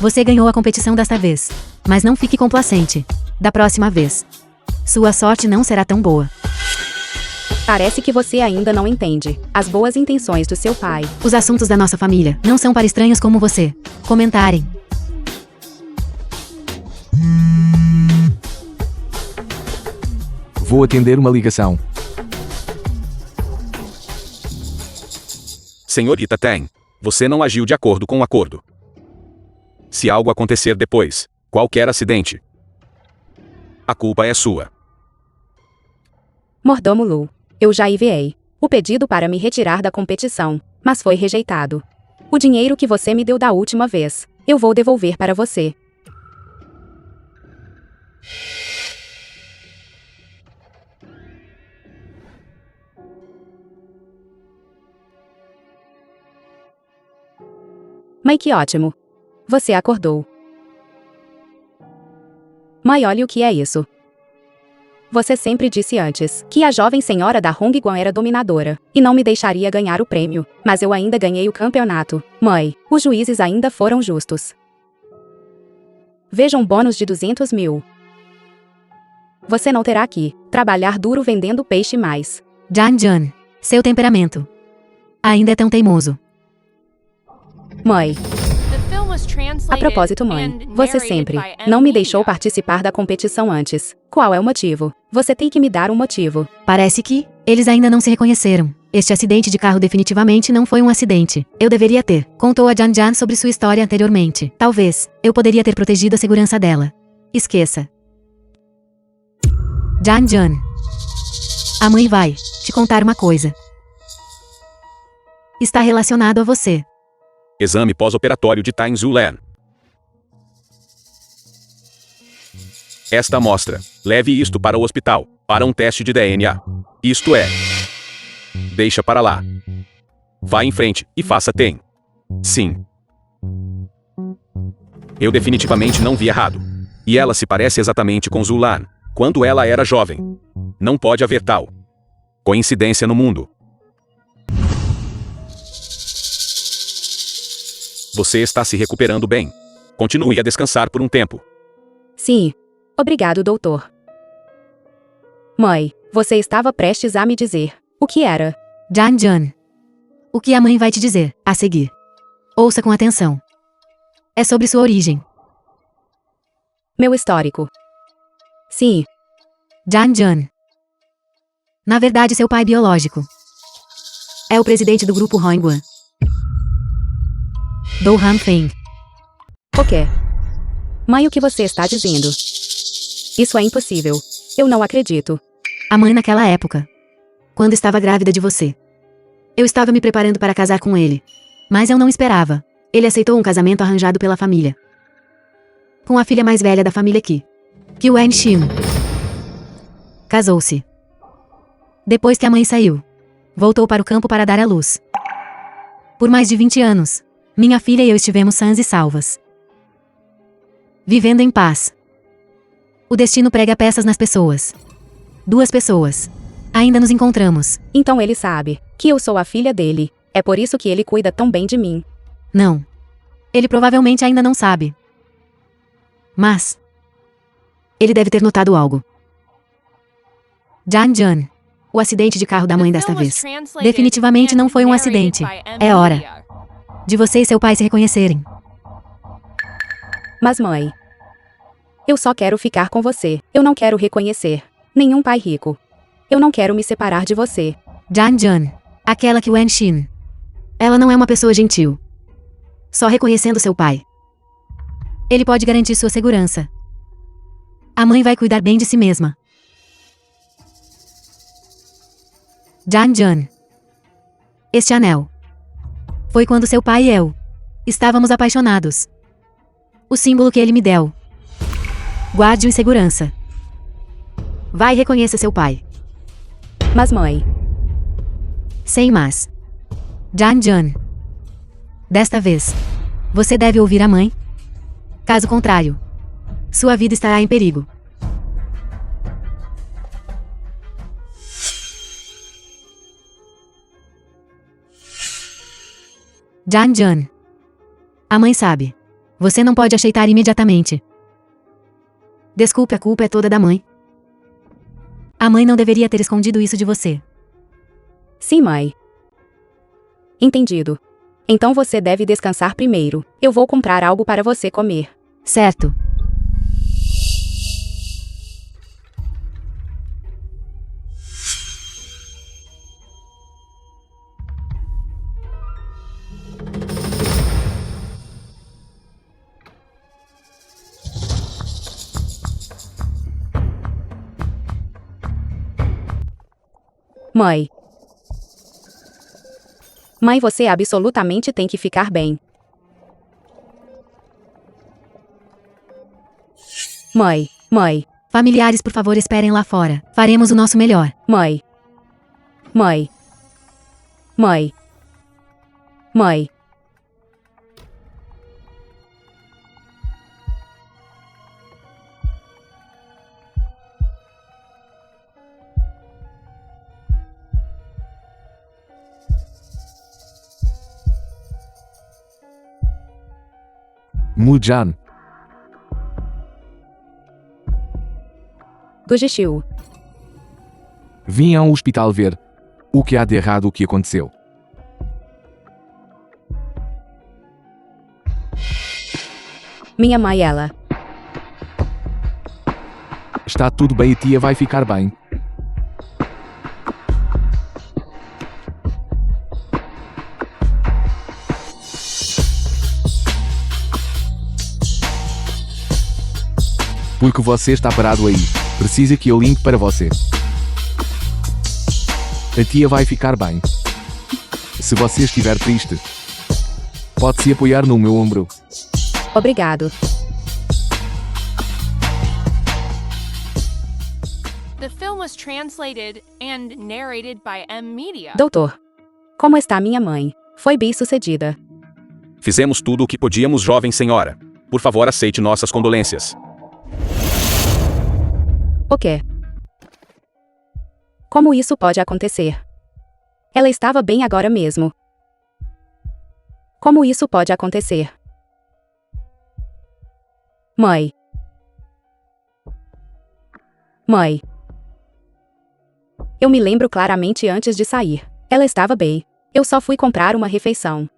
Você ganhou a competição desta vez. Mas não fique complacente. Da próxima vez, sua sorte não será tão boa. Parece que você ainda não entende as boas intenções do seu pai. Os assuntos da nossa família não são para estranhos como você comentarem. Vou atender uma ligação. Senhorita Ten, você não agiu de acordo com o acordo. Se algo acontecer depois, qualquer acidente, a culpa é sua. Mordomo Lu, eu já enviei o pedido para me retirar da competição, mas foi rejeitado. O dinheiro que você me deu da última vez, eu vou devolver para você. Mãe, que ótimo. Você acordou. Mãe, olha o que é isso. Você sempre disse antes que a jovem senhora da Hongguan era dominadora e não me deixaria ganhar o prêmio, mas eu ainda ganhei o campeonato. Mãe, os juízes ainda foram justos. Veja um bônus de 200 mil. Você não terá que trabalhar duro vendendo peixe mais. Jan Jan, seu temperamento ainda é tão teimoso. Mãe, The film was a translated propósito, mãe, and você narrated sempre by não me M. deixou Media. participar da competição antes. Qual é o motivo? Você tem que me dar um motivo. Parece que eles ainda não se reconheceram. Este acidente de carro definitivamente não foi um acidente. Eu deveria ter. Contou a Jan Jan sobre sua história anteriormente. Talvez eu poderia ter protegido a segurança dela. Esqueça. Jan Jan. A mãe vai te contar uma coisa. Está relacionado a você. Exame pós-operatório de Tan Zulan. Esta amostra. Leve isto para o hospital, para um teste de DNA. Isto é. Deixa para lá. Vá em frente e faça tem. Sim. Eu definitivamente não vi errado. E ela se parece exatamente com Zulan, quando ela era jovem. Não pode haver tal coincidência no mundo. Você está se recuperando bem. Continue a descansar por um tempo. Sim. Obrigado, doutor. Mãe, você estava prestes a me dizer o que era. Jan Jan. O que a mãe vai te dizer a seguir? Ouça com atenção. É sobre sua origem. Meu histórico. Sim. Jan Jan. Na verdade, seu pai biológico é o presidente do grupo Hongguan. Do Han Feng. O quê? Mãe, o que você está dizendo? Isso é impossível. Eu não acredito. A mãe naquela época, quando estava grávida de você. Eu estava me preparando para casar com ele. Mas eu não esperava. Ele aceitou um casamento arranjado pela família. Com a filha mais velha da família Qi. Wen Xin. Casou-se. Depois que a mãe saiu, voltou para o campo para dar à luz. Por mais de 20 anos, minha filha e eu estivemos sãs e salvas. Vivendo em paz. O destino prega peças nas pessoas. 2 pessoas. Ainda nos encontramos. Então ele sabe que eu sou a filha dele. É por isso que ele cuida tão bem de mim. Não. Ele provavelmente ainda não sabe. Mas ele deve ter notado algo. Jan Jan. O acidente de carro da mãe The desta film was vez translated definitivamente não and foi um narrated acidente. by M. É hora Media. de você e seu pai se reconhecerem. Mas mãe, eu só quero ficar com você. Eu não quero reconhecer nenhum pai rico. Eu não quero me separar de você. Jan Jan. Aquela Wen Xin. Ela não é uma pessoa gentil. Só reconhecendo seu pai. Ele pode garantir sua segurança. A mãe vai cuidar bem de si mesma. Jan Jan. Este anel foi quando seu pai e eu estávamos apaixonados. O símbolo que ele me deu. Guarde-o em segurança. Vai e reconheça seu pai. Mas mãe, Sem mas. Jan Jan. Desta vez, você deve ouvir a mãe. Caso contrário, sua vida estará em perigo. Jan Jan. A mãe sabe. Você não pode aceitar imediatamente. Desculpe, a culpa é toda da mãe. A mãe não deveria ter escondido isso de você. Sim, mãe. Entendido. Então você deve descansar primeiro. Eu vou comprar algo para você comer. Certo. Mãe. Mãe, você absolutamente tem que ficar bem. Mãe. Mãe. Familiares, por favor, esperem lá fora. Faremos o nosso melhor. Mãe. Mãe. Mãe. Mãe. Mujan. Do Gishiu. Vim ao hospital ver o que há de errado o que aconteceu. Minha mãe, ela. Está tudo bem, a tia vai ficar bem. Porque você está parado aí. Precisa que eu limpe para você. A tia vai ficar bem. Se você estiver triste, pode se apoiar no meu ombro. Obrigado. The film was translated and narrated by M Media. Doutor. Como está minha mãe? Foi bem-sucedida. Fizemos tudo o que podíamos, jovem senhora. Por favor, aceite nossas condolências. O quê? Como isso pode acontecer? Ela estava bem agora mesmo. Como isso pode acontecer? Mãe. Mãe. Eu me lembro claramente antes de sair. Ela estava bem. Eu só fui comprar uma refeição.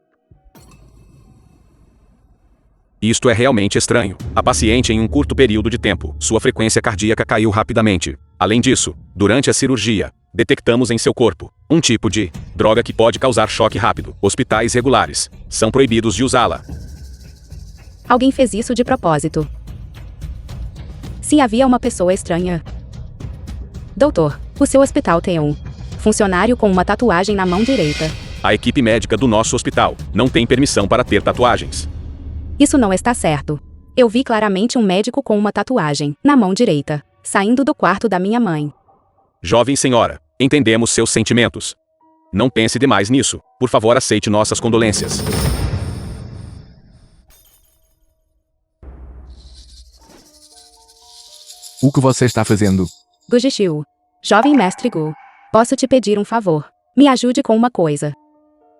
Isto é realmente estranho. A paciente, em um curto período de tempo, sua frequência cardíaca caiu rapidamente. Além disso, durante a cirurgia, detectamos em seu corpo um tipo de droga que pode causar choque rápido. Hospitais regulares são proibidos de usá-la. Alguém fez isso de propósito. Se havia uma pessoa estranha. Doutor, o seu hospital tem um funcionário com uma tatuagem na mão direita. A equipe médica do nosso hospital não tem permissão para ter tatuagens. Isso não está certo. Eu vi claramente um médico com uma tatuagem na mão direita, saindo do quarto da minha mãe. Jovem senhora, entendemos seus sentimentos. Não pense demais nisso. Por favor, aceite nossas condolências. O que você está fazendo? Do Gishiu. Jovem mestre Gu. Posso te pedir um favor? Me ajude com uma coisa.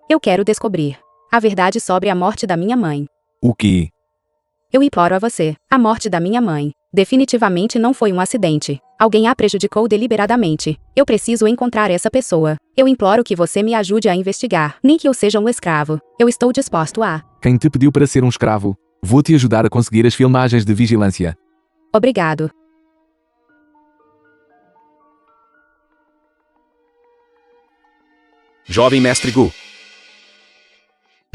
Eu quero descobrir a verdade sobre a morte da minha mãe. O que? Eu imploro a você. A morte da minha mãe definitivamente não foi um acidente. Alguém a prejudicou deliberadamente. Eu preciso encontrar essa pessoa. Eu imploro que você me ajude a investigar. Nem que eu seja um escravo. Eu estou disposto a. Quem te pediu para ser um escravo? Vou te ajudar a conseguir as filmagens de vigilância. Obrigado. Jovem mestre Gu.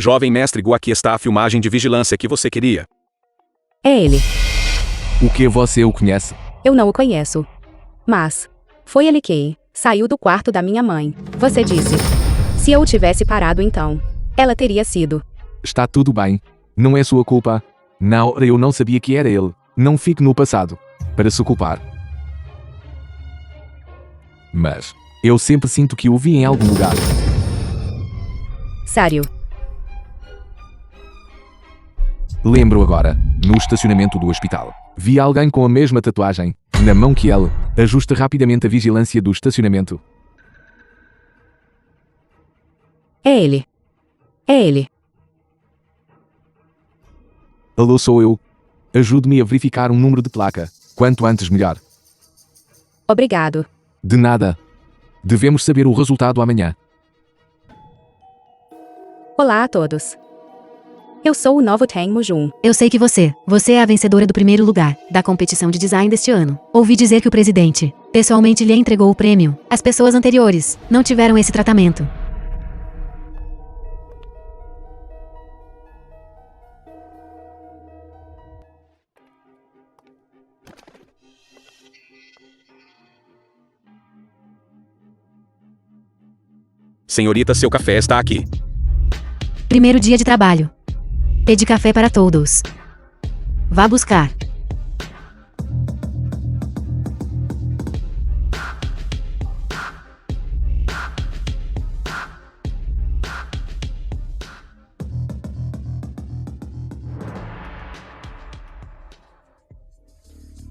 Jovem mestre Gu, aqui está a filmagem de vigilância que você queria. É ele. O que você o conhece? Eu não o conheço. Mas foi ele que saiu do quarto da minha mãe. Você disse. Se eu tivesse parado então, ela teria sido. Está tudo bem. Não é sua culpa. Na hora eu não sabia que era ele. Não fique no passado para se culpar. Mas eu sempre sinto que o vi em algum lugar. Sério. Lembro agora, no estacionamento do hospital. Vi alguém com a mesma tatuagem na mão que ele. Ajuste rapidamente a vigilância do estacionamento. É ele. É ele. Alô, sou eu. Ajude-me a verificar um número de placa. Quanto antes, melhor. Obrigado. De nada. Devemos saber o resultado amanhã. Olá a todos. Eu sou o novo Tang Mujun. Eu sei que você é a vencedora do primeiro lugar da competição de design deste ano. Ouvi dizer que o presidente pessoalmente lhe entregou o prêmio. As pessoas anteriores não tiveram esse tratamento. Senhorita, seu café está aqui. Primeiro dia de trabalho. Pedi café para todos. Vá buscar.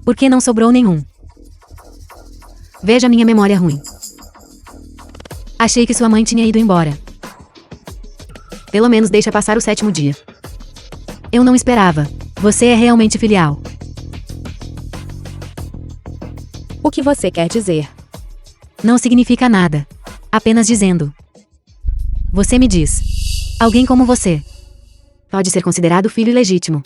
Por que não sobrou nenhum? Veja minha memória ruim. Achei que sua mãe tinha ido embora. Pelo menos deixa passar o 7º dia. Eu não esperava. Você é realmente filial. O que você quer dizer? Não significa nada. Apenas dizendo. Você me diz. Alguém como você pode ser considerado filho ilegítimo.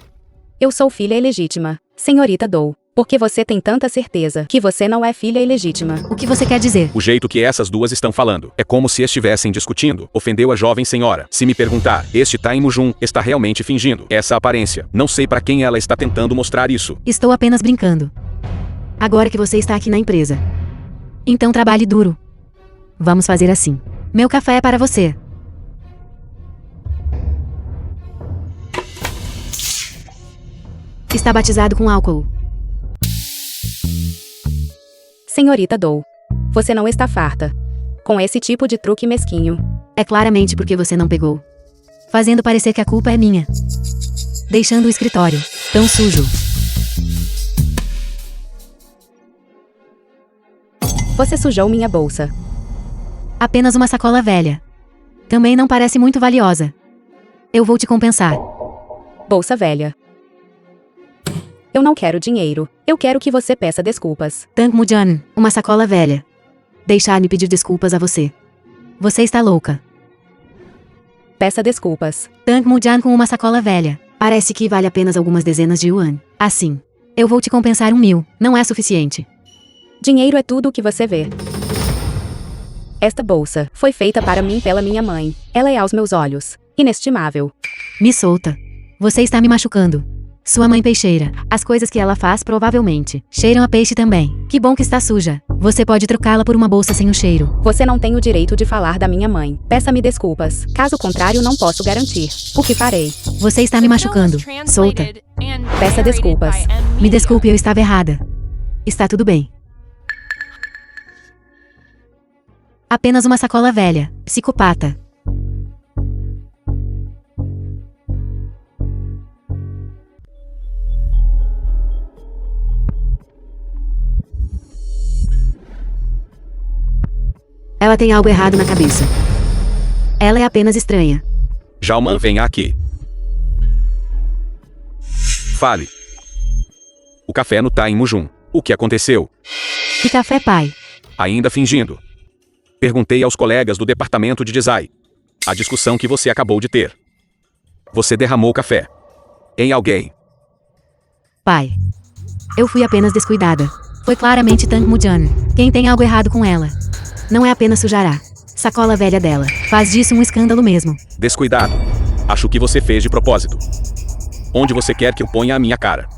Eu sou filha ilegítima, senhorita Dou. Por que você tem tanta certeza que você não é filha ilegítima? O que você quer dizer? O jeito que essas duas estão falando é como se estivessem discutindo. Ofendeu a jovem senhora. Se me perguntar, este Tang Mujun está realmente fingindo essa aparência. Não sei para quem ela está tentando mostrar isso. Estou apenas brincando. Agora que você está aqui na empresa. Então trabalhe duro. Vamos fazer assim. Meu café é para você. Está batizado com álcool. Senhorita Dou. Você não está farta com esse tipo de truque mesquinho. É claramente porque você não pegou. Fazendo parecer que a culpa é minha. Deixando o escritório tão sujo. Você sujou minha bolsa. Apenas uma sacola velha. Também não parece muito valiosa. Eu vou te compensar. Bolsa velha. Eu não quero dinheiro. Eu quero que você peça desculpas. Tang Mujun, uma sacola velha. Deixar-me pedir desculpas a você. Você está louca. Peça desculpas. Tang Mujun com uma sacola velha. Parece que vale apenas algumas dezenas de yuan. Assim. Eu vou te compensar 1.000. Não é suficiente. Dinheiro é tudo o que você vê. Esta bolsa foi feita para mim pela minha mãe. Ela é aos meus olhos inestimável. Me solta. Você está me machucando. Sua mãe peixeira. As coisas que ela faz provavelmente cheiram a peixe também. Que bom que está suja. Você pode trocá-la por uma bolsa sem o cheiro. Você não tem o direito de falar da minha mãe. Peça-me desculpas. Caso contrário, não posso garantir o que farei. Você está me machucando. Solta. Peça desculpas. Me desculpe, eu estava errada. Está tudo bem. Apenas uma sacola velha. Psicopata. Ela tem algo errado na cabeça. Ela é apenas estranha. Jalman, venha aqui. Fale. O café no Tang Mujun. O que aconteceu? Que café, pai? Ainda fingindo. Perguntei aos colegas do departamento de design. A discussão que você acabou de ter. Você derramou café em alguém. Pai. Eu fui apenas descuidada. Foi claramente Tang Mujun. Quem tem algo errado com ela? Não é apenas sujar a sacola velha dela. Faz disso um escândalo mesmo. Descuidado. Acho que você fez de propósito. Onde você quer que eu ponha a minha cara?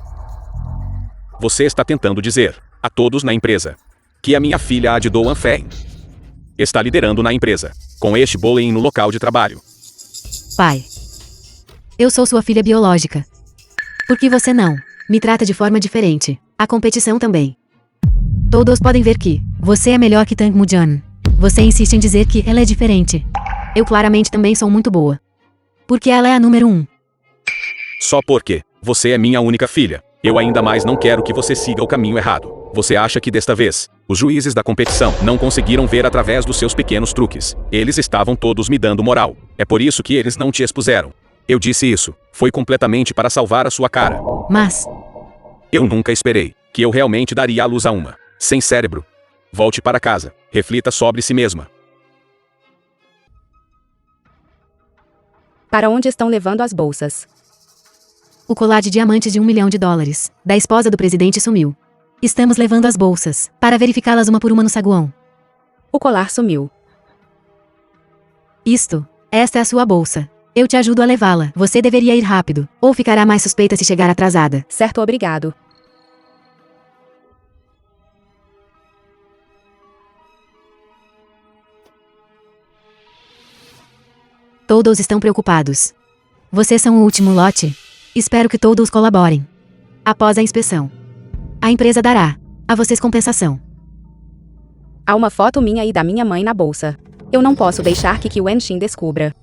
Você está tentando dizer a todos na empresa que a minha filha Adidou Anfeng está liderando na empresa com este bullying no local de trabalho. Pai. Eu sou sua filha biológica. Por que você não me trata de forma diferente? A competição também. Todos podem ver que você é melhor que Tang Mujun. Você insiste em dizer que ela é diferente. Eu claramente também sou muito boa. Porque ela é a número 1. Só porque você é minha única filha. Eu ainda mais não quero que você siga o caminho errado. Você acha que desta vez, os juízes da competição não conseguiram ver através dos seus pequenos truques. Eles estavam todos me dando moral. É por isso que eles não te expuseram. Eu disse isso. Foi completamente para salvar a sua cara. Mas, Eu nunca esperei que eu realmente daria à luz a uma sem cérebro. Volte para casa. Reflita sobre si mesma. Para onde estão levando as bolsas? o colar de diamantes de $1 milhão da esposa do presidente sumiu. Estamos levando as bolsas para verificá-las uma por uma no saguão. O colar sumiu. Esta é a sua bolsa. Eu te ajudo a levá-la. Você deveria ir rápido, ou ficará mais suspeita se chegar atrasada. Certo, obrigado. Todos estão preocupados. Vocês são o último lote? Espero que todos colaborem. Após a inspeção, a empresa dará a vocês compensação. Há uma foto minha e da minha mãe na bolsa. Eu não posso deixar que Wenshin descubra.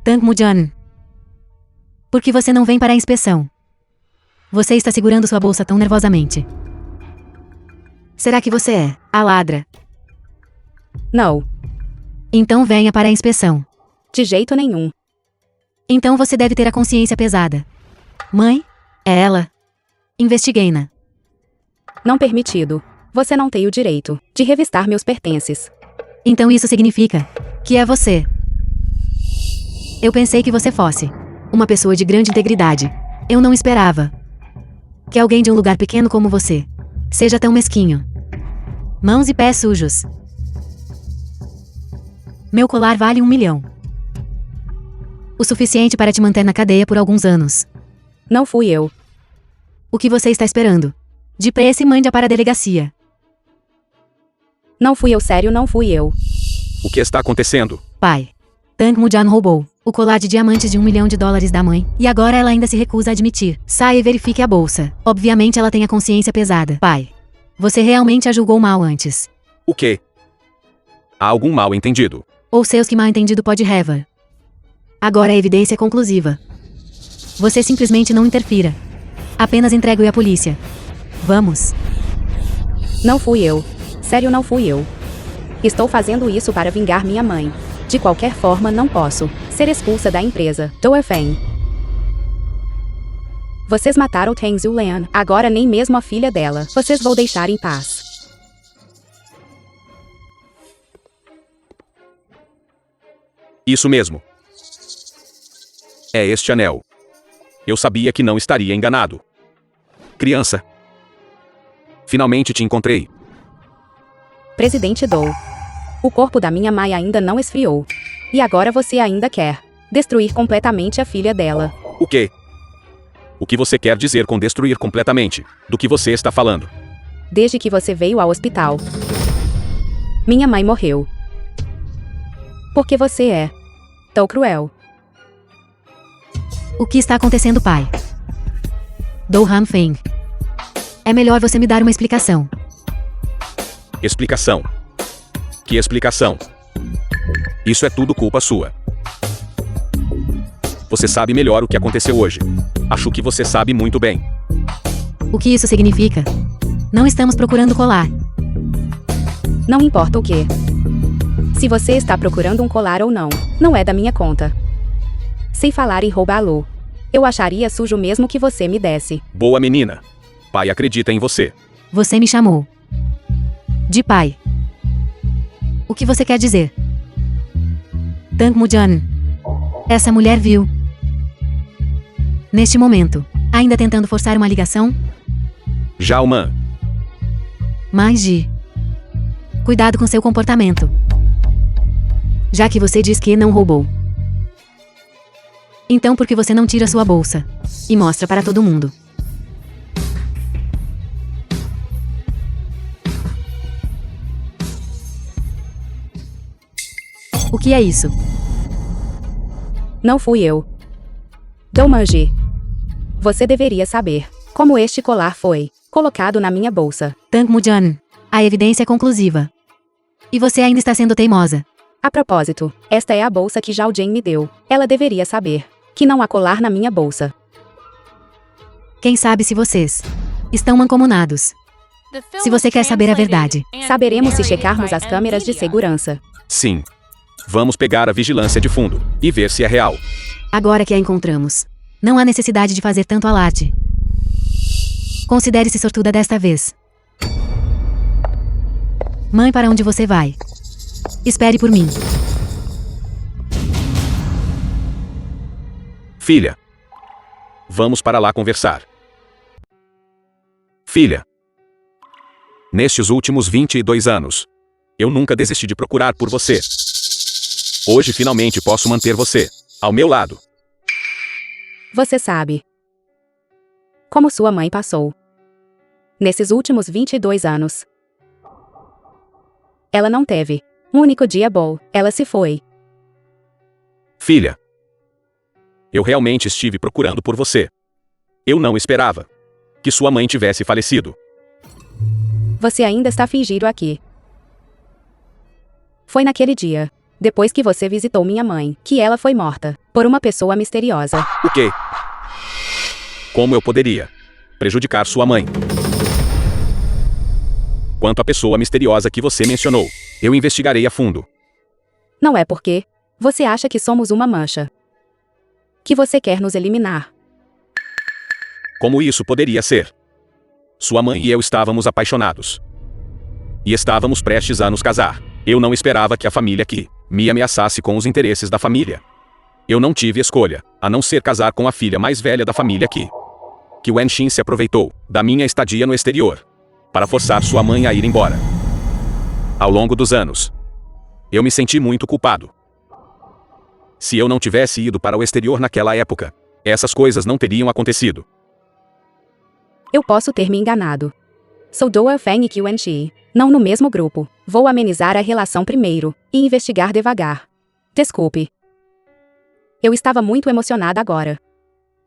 Tang Mujan. Por que você não vem para a inspeção? Você está segurando sua bolsa tão nervosamente. Será que você é a ladra? Não, Então venha para a inspeção. de jeito nenhum. Então você deve ter a consciência pesada. Mãe? É ela. Investiguei-na. Não permitido. Você não tem o direito de revistar meus pertences. Então isso significa que é você. Eu pensei que você fosse uma pessoa de grande integridade. Eu não esperava que alguém de um lugar pequeno como você seja tão mesquinho. Mãos e pés sujos. Meu colar vale $1 milhão. O suficiente para te manter na cadeia por alguns anos. Não fui eu. O que você está esperando? Depressa e mande-a para a delegacia. Não fui eu, sério, não fui eu. O que está acontecendo? Pai. Tang Mujan roubou o colar de diamantes de $1 milhão da mãe, e agora ela ainda se recusa a admitir. Saia e verifique a bolsa. Obviamente ela tem a consciência pesada. Pai. Você realmente a julgou mal antes. O quê? Há algum mal entendido? Ou seus que mal entendido pode have. Agora a evidência é conclusiva. Você simplesmente não interfira. Apenas entregue-o à polícia. Vamos. Não fui eu. Sério, não fui eu. Estou fazendo isso para vingar minha mãe. De qualquer forma, não posso ser expulsa da empresa. Doerfen. Vocês mataram Tang Zulan. Agora nem mesmo a filha dela. Vocês vão deixar em paz. Isso mesmo. É este anel. Eu sabia que não estaria enganado. Criança. Finalmente te encontrei. Presidente Dou. O corpo da minha mãe ainda não esfriou. E agora você ainda quer destruir completamente a filha dela. O quê? O que você quer dizer com destruir completamente? Do que você está falando? Desde que você veio ao hospital, minha mãe morreu. Porque você é tão cruel. O que está acontecendo, pai? Do Han Feng. É melhor você me dar uma explicação. Explicação. Que explicação? Isso é tudo culpa sua. Você sabe melhor o que aconteceu hoje. Acho que você sabe muito bem. O que isso significa? Não estamos procurando colar. Não importa o que. Se você está procurando um colar ou não, não é da minha conta. Sem falar em roubá-lo, eu acharia sujo mesmo que você me desse. Boa menina. Pai acredita em você. Você me chamou de pai. O que você quer dizer? Tang Mujan. Essa mulher viu. Neste momento, ainda tentando forçar uma ligação? Jalman. Mas cuidado com seu comportamento. Já que você diz que não roubou. Então por que você não tira sua bolsa e mostra para todo mundo? O que é isso? Não fui eu. Doumanji. Você deveria saber como este colar foi colocado na minha bolsa. Tang Mujan. A evidência é conclusiva. E você ainda está sendo teimosa. A propósito, esta é a bolsa que Zhao Jing me deu. Ela deveria saber que não há colar na minha bolsa. Quem sabe se vocês estão mancomunados. Se você quer saber a verdade, Saberemos se checarmos as câmeras de segurança. Sim. Vamos pegar a vigilância de fundo e ver se é real. Agora que a encontramos, não há necessidade de fazer tanto alarde. Considere-se sortuda desta vez. Mãe, para onde você vai? Espere por mim. Filha. Vamos para lá conversar. Filha. Nestes últimos 22 anos, eu nunca desisti de procurar por você. Hoje finalmente posso manter você ao meu lado. Você sabe como sua mãe passou nesses últimos 22 anos. Ela não teve um único dia bom. Ela se foi. Filha. Eu realmente estive procurando por você. Eu não esperava que sua mãe tivesse falecido. Você ainda está fingindo aqui. Foi naquele dia, depois que você visitou minha mãe, que ela foi morta por uma pessoa misteriosa. O quê? Como eu poderia prejudicar sua mãe? Quanto à pessoa misteriosa que você mencionou, eu investigarei a fundo. Não é porque você acha que somos uma mancha que você quer nos eliminar. Como isso poderia ser? Sua mãe e eu estávamos apaixonados. E estávamos prestes a nos casar. Eu não esperava que a família aqui me ameaçasse com os interesses da família. Eu não tive escolha, a não ser casar com a filha mais velha da família aqui. Que Wenshin se aproveitou da minha estadia no exterior para forçar sua mãe a ir embora. Ao longo dos anos, eu me senti muito culpado. Se eu não tivesse ido para o exterior naquela época, essas coisas não teriam acontecido. Eu posso ter me enganado. Sou Doa Feng e Wenshi, não no mesmo grupo. Vou amenizar a relação primeiro e investigar devagar. Desculpe. Eu estava muito emocionada agora.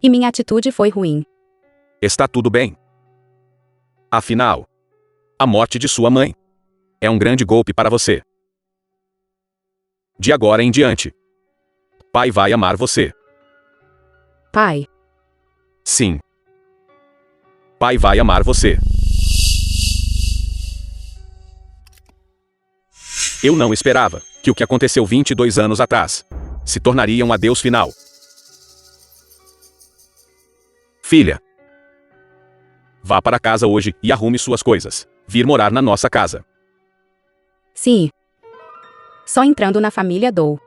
E minha atitude foi ruim. Está tudo bem. Afinal, a morte de sua mãe é um grande golpe para você. De agora em diante, pai vai amar você. Pai. Sim. Pai vai amar você. Eu não esperava que o que aconteceu 22 anos atrás se tornaria um adeus final. Filha. Vá para casa hoje e arrume suas coisas. Vir morar na nossa casa. Sim. Só entrando na família Dou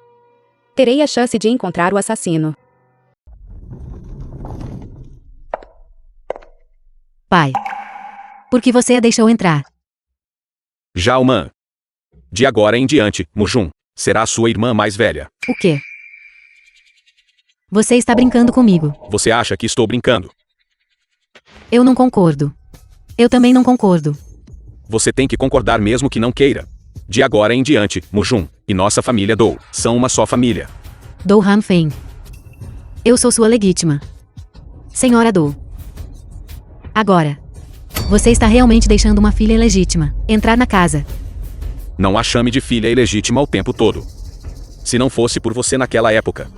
terei a chance de encontrar o assassino. Pai. Por que você a deixou entrar? Jalman. De agora em diante, Mujun será sua irmã mais velha. O quê? Você está brincando comigo. Você acha que estou brincando? Eu não concordo. Eu também não concordo. Você tem que concordar mesmo que não queira. De agora em diante, Mujun e nossa família Dou são uma só família. Dou Han Feng. Eu sou sua legítima Senhora Dou. Agora, você está realmente deixando uma filha ilegítima entrar na casa. Não a chame de filha ilegítima o tempo todo. Se não fosse por você naquela época,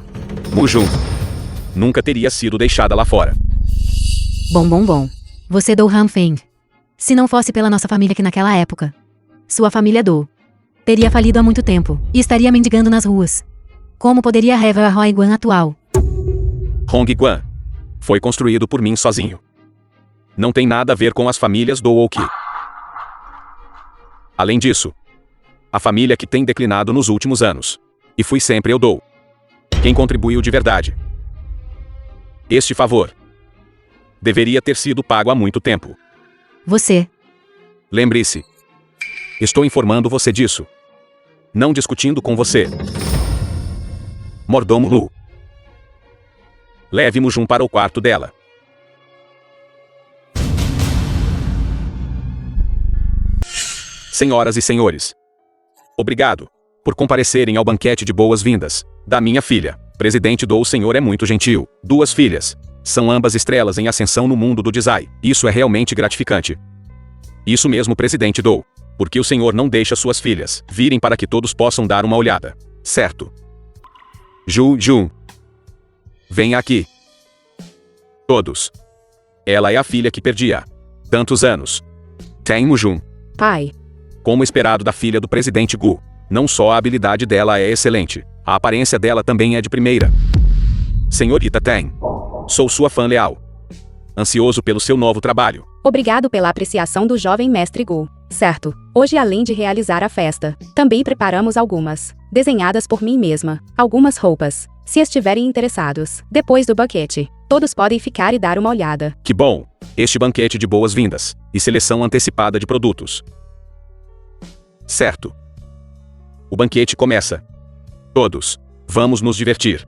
Mujun nunca teria sido deixada lá fora. Bom. Você Dou Han Feng. Se não fosse pela nossa família aqui naquela época, sua família Dou teria falido há muito tempo e estaria mendigando nas ruas. Como poderia rever a Huaiguan atual? Hongguan foi construído por mim sozinho. Não tem nada a ver com as famílias Dou ou Qi. Além disso, a família que tem declinado nos últimos anos. E fui sempre eu Dou quem contribuiu de verdade. Este favor deveria ter sido pago há muito tempo. Você. Lembre-se. Estou informando você disso. Não discutindo com você. Mordomo Lu. Leve Mujun para o quarto dela. Senhoras e senhores, obrigado por comparecerem ao banquete de boas-vindas da minha filha. Presidente Dou, o senhor é muito gentil. 2 filhas. São ambas estrelas em ascensão no mundo do design. Isso é realmente gratificante. Isso mesmo, presidente Dou. Porque o senhor não deixa suas filhas virem para que todos possam dar uma olhada. Certo? Ju. Venha aqui. Todos. Ela é a filha que perdi há tantos anos. Tem Mujun. Pai. Como esperado da filha do presidente Gu. Não só a habilidade dela é excelente, a aparência dela também é de primeira. Senhorita Ten. Sou sua fã leal. Ansioso pelo seu novo trabalho. Obrigado pela apreciação do jovem mestre Gu. Certo. Hoje, além de realizar a festa, também preparamos algumas, desenhadas por mim mesma, algumas roupas. Se estiverem interessados, depois do banquete, todos podem ficar e dar uma olhada. Que bom! Este banquete de boas-vindas e seleção antecipada de produtos. Certo. O banquete começa. Todos, vamos nos divertir.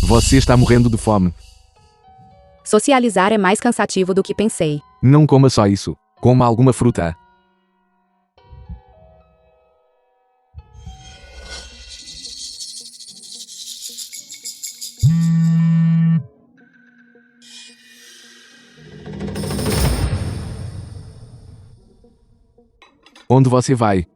Você está morrendo de fome. Socializar é mais cansativo do que pensei. Não coma só isso. Coma alguma fruta. Onde você vai?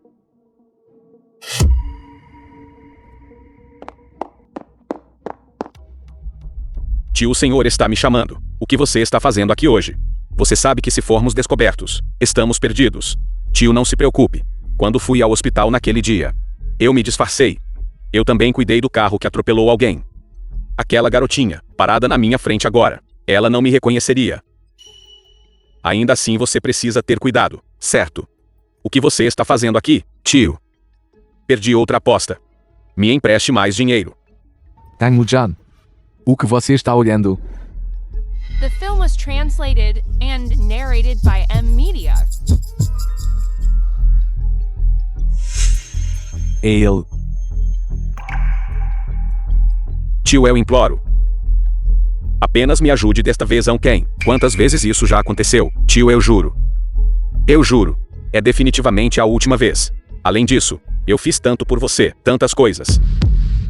Tio, o senhor está me chamando. O que você está fazendo aqui hoje? Você sabe que se formos descobertos, estamos perdidos. Tio, não se preocupe. Quando fui ao hospital naquele dia, eu me disfarcei. Eu também cuidei do carro que atropelou alguém. Aquela garotinha, parada na minha frente agora, ela não me reconheceria. Ainda assim você precisa ter cuidado, certo? O que você está fazendo aqui, tio? Perdi outra aposta. Me empreste mais dinheiro. Tangmujan. O que você está olhando? The film was translated and narrated by M Media. É ele. Tio, eu imploro. Apenas me ajude desta vez, Ken. Quantas vezes isso já aconteceu? Tio, eu juro. Eu juro. É definitivamente a última vez. Além disso, eu fiz tanto por você, tantas coisas.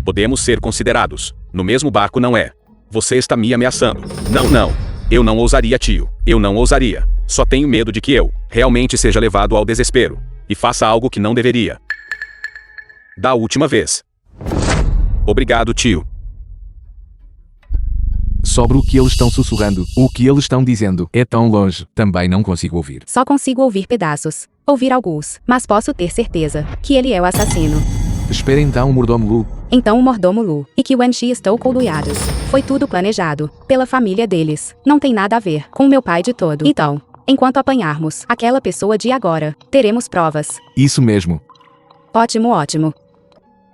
Podemos ser considerados no mesmo barco, não é? Você está me ameaçando. Não. Eu não ousaria, tio. Eu não ousaria. Só tenho medo de que eu realmente seja levado ao desespero e faça algo que não deveria. Da última vez. Obrigado, tio. Sobre o que eles estão sussurrando, o que eles estão dizendo é tão longe, também não consigo ouvir. Só consigo ouvir pedaços, ouvir alguns, mas posso ter certeza que ele é o assassino. Espera então, mordomo Lu. Então o mordomo Lu e que Wenxi estão colluiados. Foi tudo planejado pela família deles. Não tem nada a ver com meu pai de todo. Então, enquanto apanharmos aquela pessoa de agora, teremos provas. Isso mesmo. Ótimo, ótimo.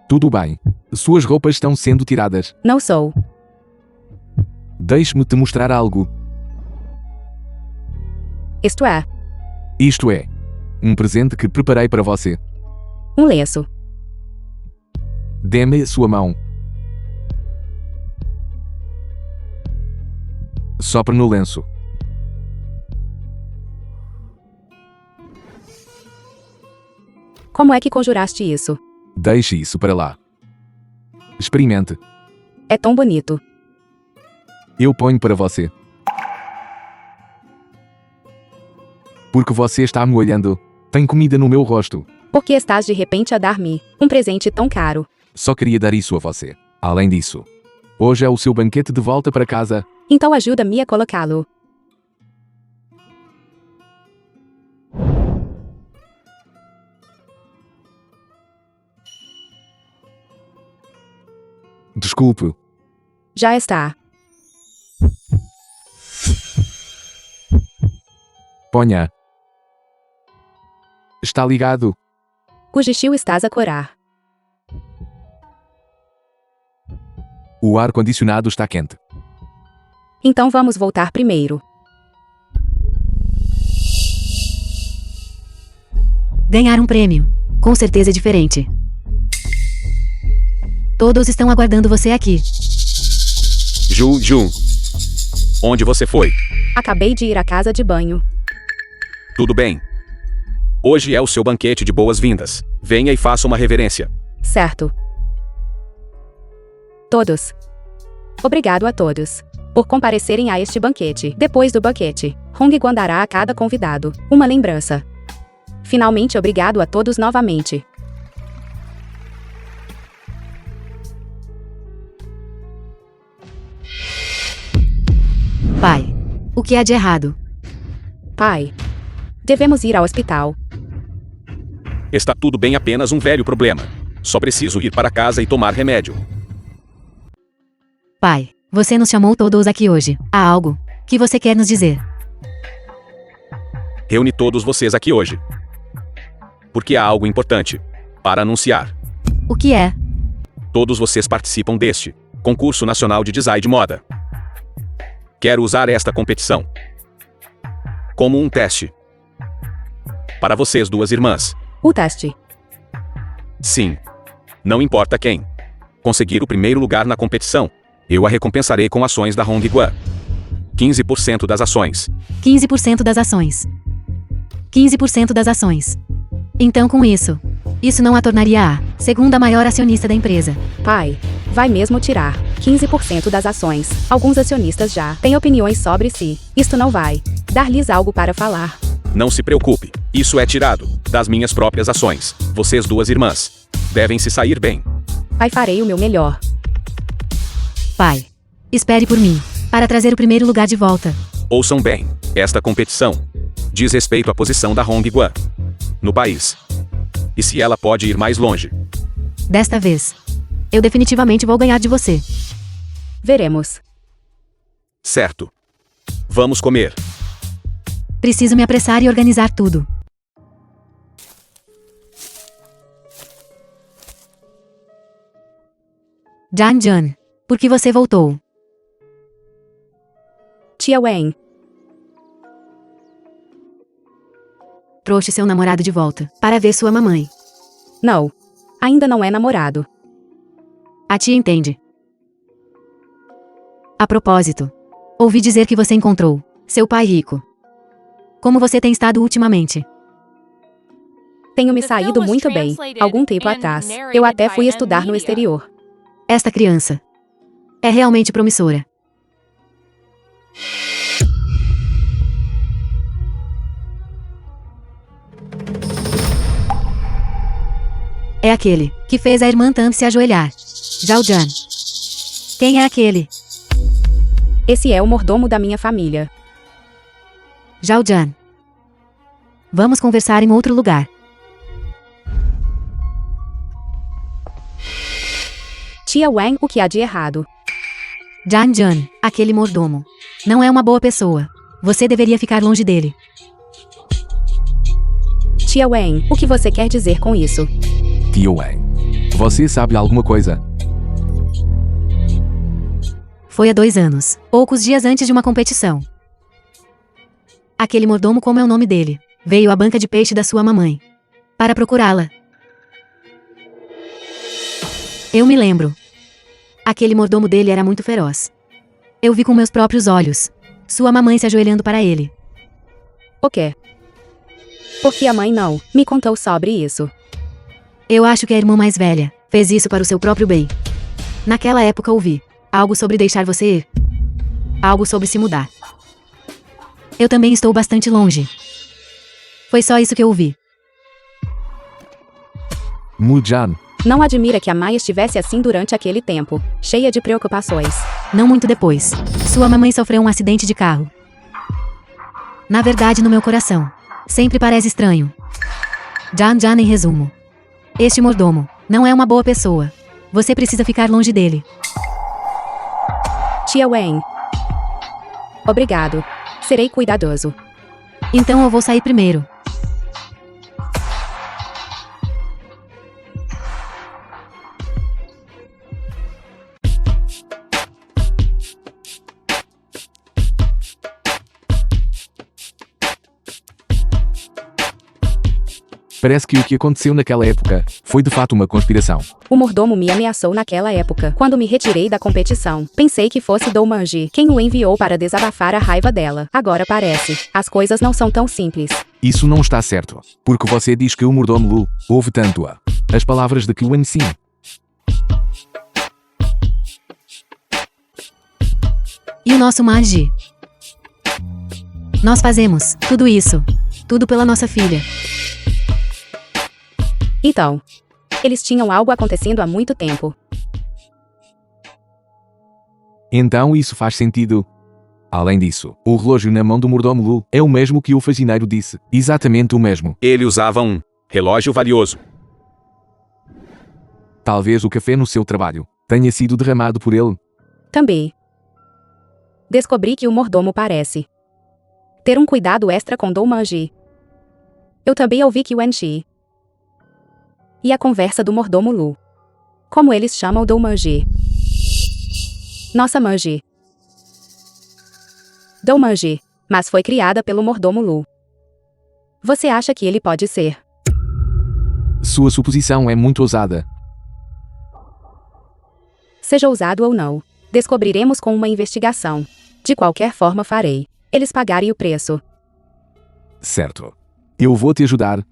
Tudo bem. Suas roupas estão sendo tiradas. Não sou. Deixe-me te mostrar algo. Isto é, Isto é um presente que preparei para você. um lenço. Dê-me sua mão. Sopre no lenço. Como é que conjuraste isso? Deixe isso para lá. Experimente. É tão bonito. Eu ponho para você. Porque você está me olhando. Tem comida no meu rosto. Por que estás de repente a dar-me um presente tão caro? Só queria dar isso a você. Além disso, hoje é o seu banquete de volta para casa. Então ajuda-me a colocá-lo. Desculpe. Já está. Ponha. Está ligado. Gujishio estás a corar. O ar-condicionado está quente. Então vamos voltar primeiro. Ganhar um prêmio. Com certeza é diferente. Todos estão aguardando você aqui. Ju. Onde você foi? Acabei de ir à casa de banho. Tudo bem. Hoje é o seu banquete de boas-vindas. Venha e faça uma reverência. Certo. Todos. Obrigado a todos por comparecerem a este banquete. Depois do banquete, Hong Guan dará a cada convidado uma lembrança. Finalmente, obrigado a todos novamente. Pai, o que há de errado? Pai, devemos ir ao hospital. Está tudo bem, apenas um velho problema. Só preciso ir para casa e tomar remédio. Pai, você nos chamou todos aqui hoje. Há algo que você quer nos dizer? Reúne todos vocês aqui hoje. Porque há algo importante para anunciar. O que é? Todos vocês participam deste concurso nacional de design de moda. Quero usar esta competição como um teste para vocês duas irmãs. O teste. Sim. Não importa quem conseguir o primeiro lugar na competição, eu a recompensarei com ações da Hongguan. 15% das ações. 15% das ações. 15% das ações. Então com isso não a tornaria a segunda maior acionista da empresa. Pai, vai mesmo tirar 15% das ações. Alguns acionistas já têm opiniões sobre si. Isto não vai dar-lhes algo para falar. Não se preocupe, isso é tirado das minhas próprias ações. Vocês duas irmãs devem se sair bem. Pai, farei o meu melhor. Pai, espere por mim para trazer o primeiro lugar de volta. Ouçam bem, esta competição diz respeito à posição da Hongguan no país. E se ela pode ir mais longe. Desta vez, eu definitivamente vou ganhar de você. Veremos. Certo. Vamos comer. Preciso me apressar e organizar tudo. Jan, por que você voltou? Tia Wen, Trouxe seu namorado de volta para ver sua mamãe. não. Ainda não é namorado. A tia entende. A propósito, ouvi dizer que você encontrou seu pai rico. Como você tem estado ultimamente? Tenho me The film saído was muito bem. translated Algum tempo and atrás, narrated eu até by fui M estudar no Media. exterior. Esta criança é realmente promissora. É aquele que fez a irmã Tan se ajoelhar. Zhao Jan. Quem é aquele? Esse é o mordomo da minha família. Zhao Jan. Vamos conversar em outro lugar. Tia Wen, o que há de errado? Jan, aquele mordomo. Não é uma boa pessoa. Você deveria ficar longe dele. Tia Wen, o que você quer dizer com isso? Tia Wen. Você sabe alguma coisa? Foi há 2 anos, poucos dias antes de uma competição. Aquele mordomo, como é o nome dele, veio à banca de peixe da sua mamãe para procurá-la. Eu me lembro. Aquele mordomo dele era muito feroz. Eu vi com meus próprios olhos sua mamãe se ajoelhando para ele. O quê? Porque a mãe não me contou sobre isso. Eu acho que a irmã mais velha fez isso para o seu próprio bem. Naquela época ouvi algo sobre deixar você ir. Algo sobre se mudar. Eu também estou bastante longe. Foi só isso que eu ouvi. Mujan. Não admira que a mãe estivesse assim durante aquele tempo, cheia de preocupações. Não muito depois, sua mamãe sofreu um acidente de carro. Na verdade, no meu coração, sempre parece estranho. Jan, em resumo. Este mordomo não é uma boa pessoa. Você precisa ficar longe dele. Tia Wen. Obrigado. Serei cuidadoso. Então eu vou sair primeiro. Parece que o que aconteceu naquela época foi de fato uma conspiração. O mordomo me ameaçou naquela época, quando me retirei da competição. Pensei que fosse Dou Manji quem o enviou para desabafar a raiva dela. Agora parece, as coisas não são tão simples. Isso não está certo. Porque você diz que o mordomo Lu ouve tanto as palavras de Quan Xin. E o nosso Manji? Nós fazemos tudo isso. Tudo pela nossa filha. Então, eles tinham algo acontecendo há muito tempo. Então isso faz sentido. Além disso, o relógio na mão do mordomo Lu é o mesmo que o faxineiro disse. Exatamente o mesmo. Ele usava um Relógio valioso. Talvez o café no seu trabalho tenha sido derramado por ele. Também. Descobri que o mordomo parece ter um cuidado extra com Doumanji. Eu também ouvi que o Enchi e a conversa do mordomo Lu. Como eles chamam Doumanji? Nossa Manji. Doumanji, mas foi criada pelo mordomo Lu. Você acha que ele pode ser? Sua suposição é muito ousada. Seja ousado ou não, descobriremos com uma investigação. De qualquer forma farei eles pagarem o preço. Certo. Eu vou te ajudar.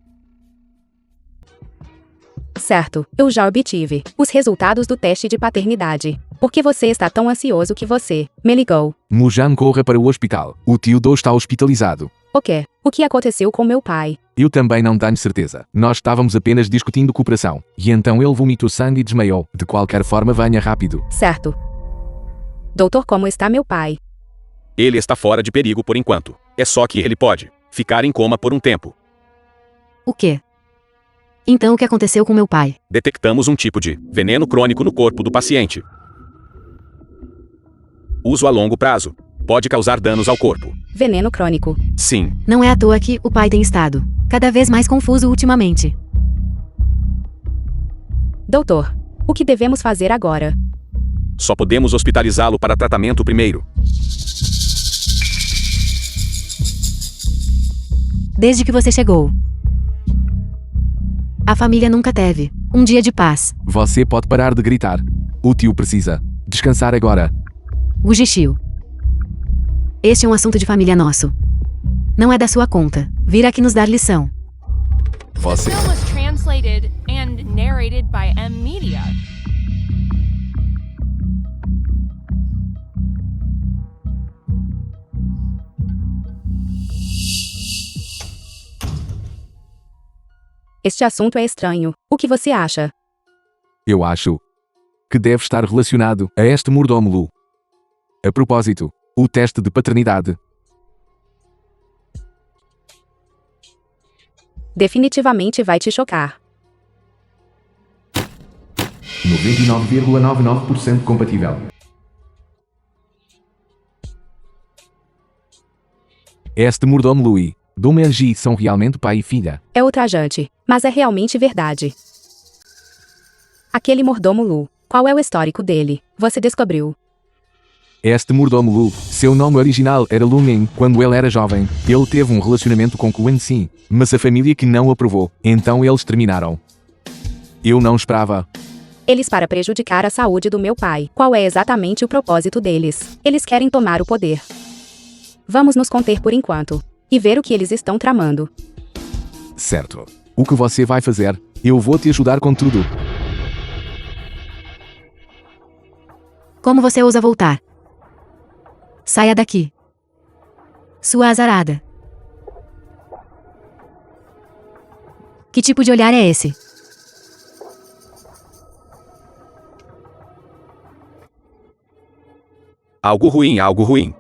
Certo, eu já obtive os resultados do teste de paternidade. Por que você está tão ansioso que você me ligou? Mujan corra para o hospital. O tio Do está hospitalizado. O quê? O que aconteceu com meu pai? Eu também não tenho certeza. Nós estávamos apenas discutindo cooperação. E então ele vomitou sangue e desmaiou. De qualquer forma, venha rápido. Certo. Doutor, como está meu pai? Ele está fora de perigo por enquanto. É só que ele pode ficar em coma por um tempo. O quê? Então o que aconteceu com meu pai? Detectamos um tipo de veneno crônico no corpo do paciente. Uso a longo prazo. Pode causar danos ao corpo. Veneno crônico. Sim, Não é à toa que o pai tem estado cada vez mais confuso ultimamente. Doutor, o que devemos fazer agora? só podemos hospitalizá-lo para tratamento primeiro. Desde que você chegou, a família nunca teve um dia de paz. Você pode parar de gritar. O tio precisa descansar agora. Gujishio. Este é um assunto de família nosso. Não é da sua conta vir aqui nos dar lição. The Você. film was translated and narrated by M Media. Este assunto é estranho. O que você acha? Eu acho que deve estar relacionado a este mordomo. A propósito, o teste de paternidade. Definitivamente vai te chocar. 99,99% compatível. Este mordomo e Domergi são realmente pai e filha. É ultrajante, mas é realmente verdade. Aquele mordomo Lu, qual é o histórico dele? Você descobriu. Este mordomo seu nome original era Lungen. Quando ele era jovem, ele teve um relacionamento com Kuan-Sin, mas a família que não aprovou, então eles terminaram. Eu não esperava. Eles para prejudicar a saúde do meu pai. Qual é exatamente o propósito deles? Eles querem tomar o poder. Vamos nos conter por enquanto e ver o que eles estão tramando. Certo. O que você vai fazer? Eu vou te ajudar com tudo. Como você ousa voltar? Saia daqui. Sua azarada. Que tipo de olhar é esse? Algo ruim, algo ruim.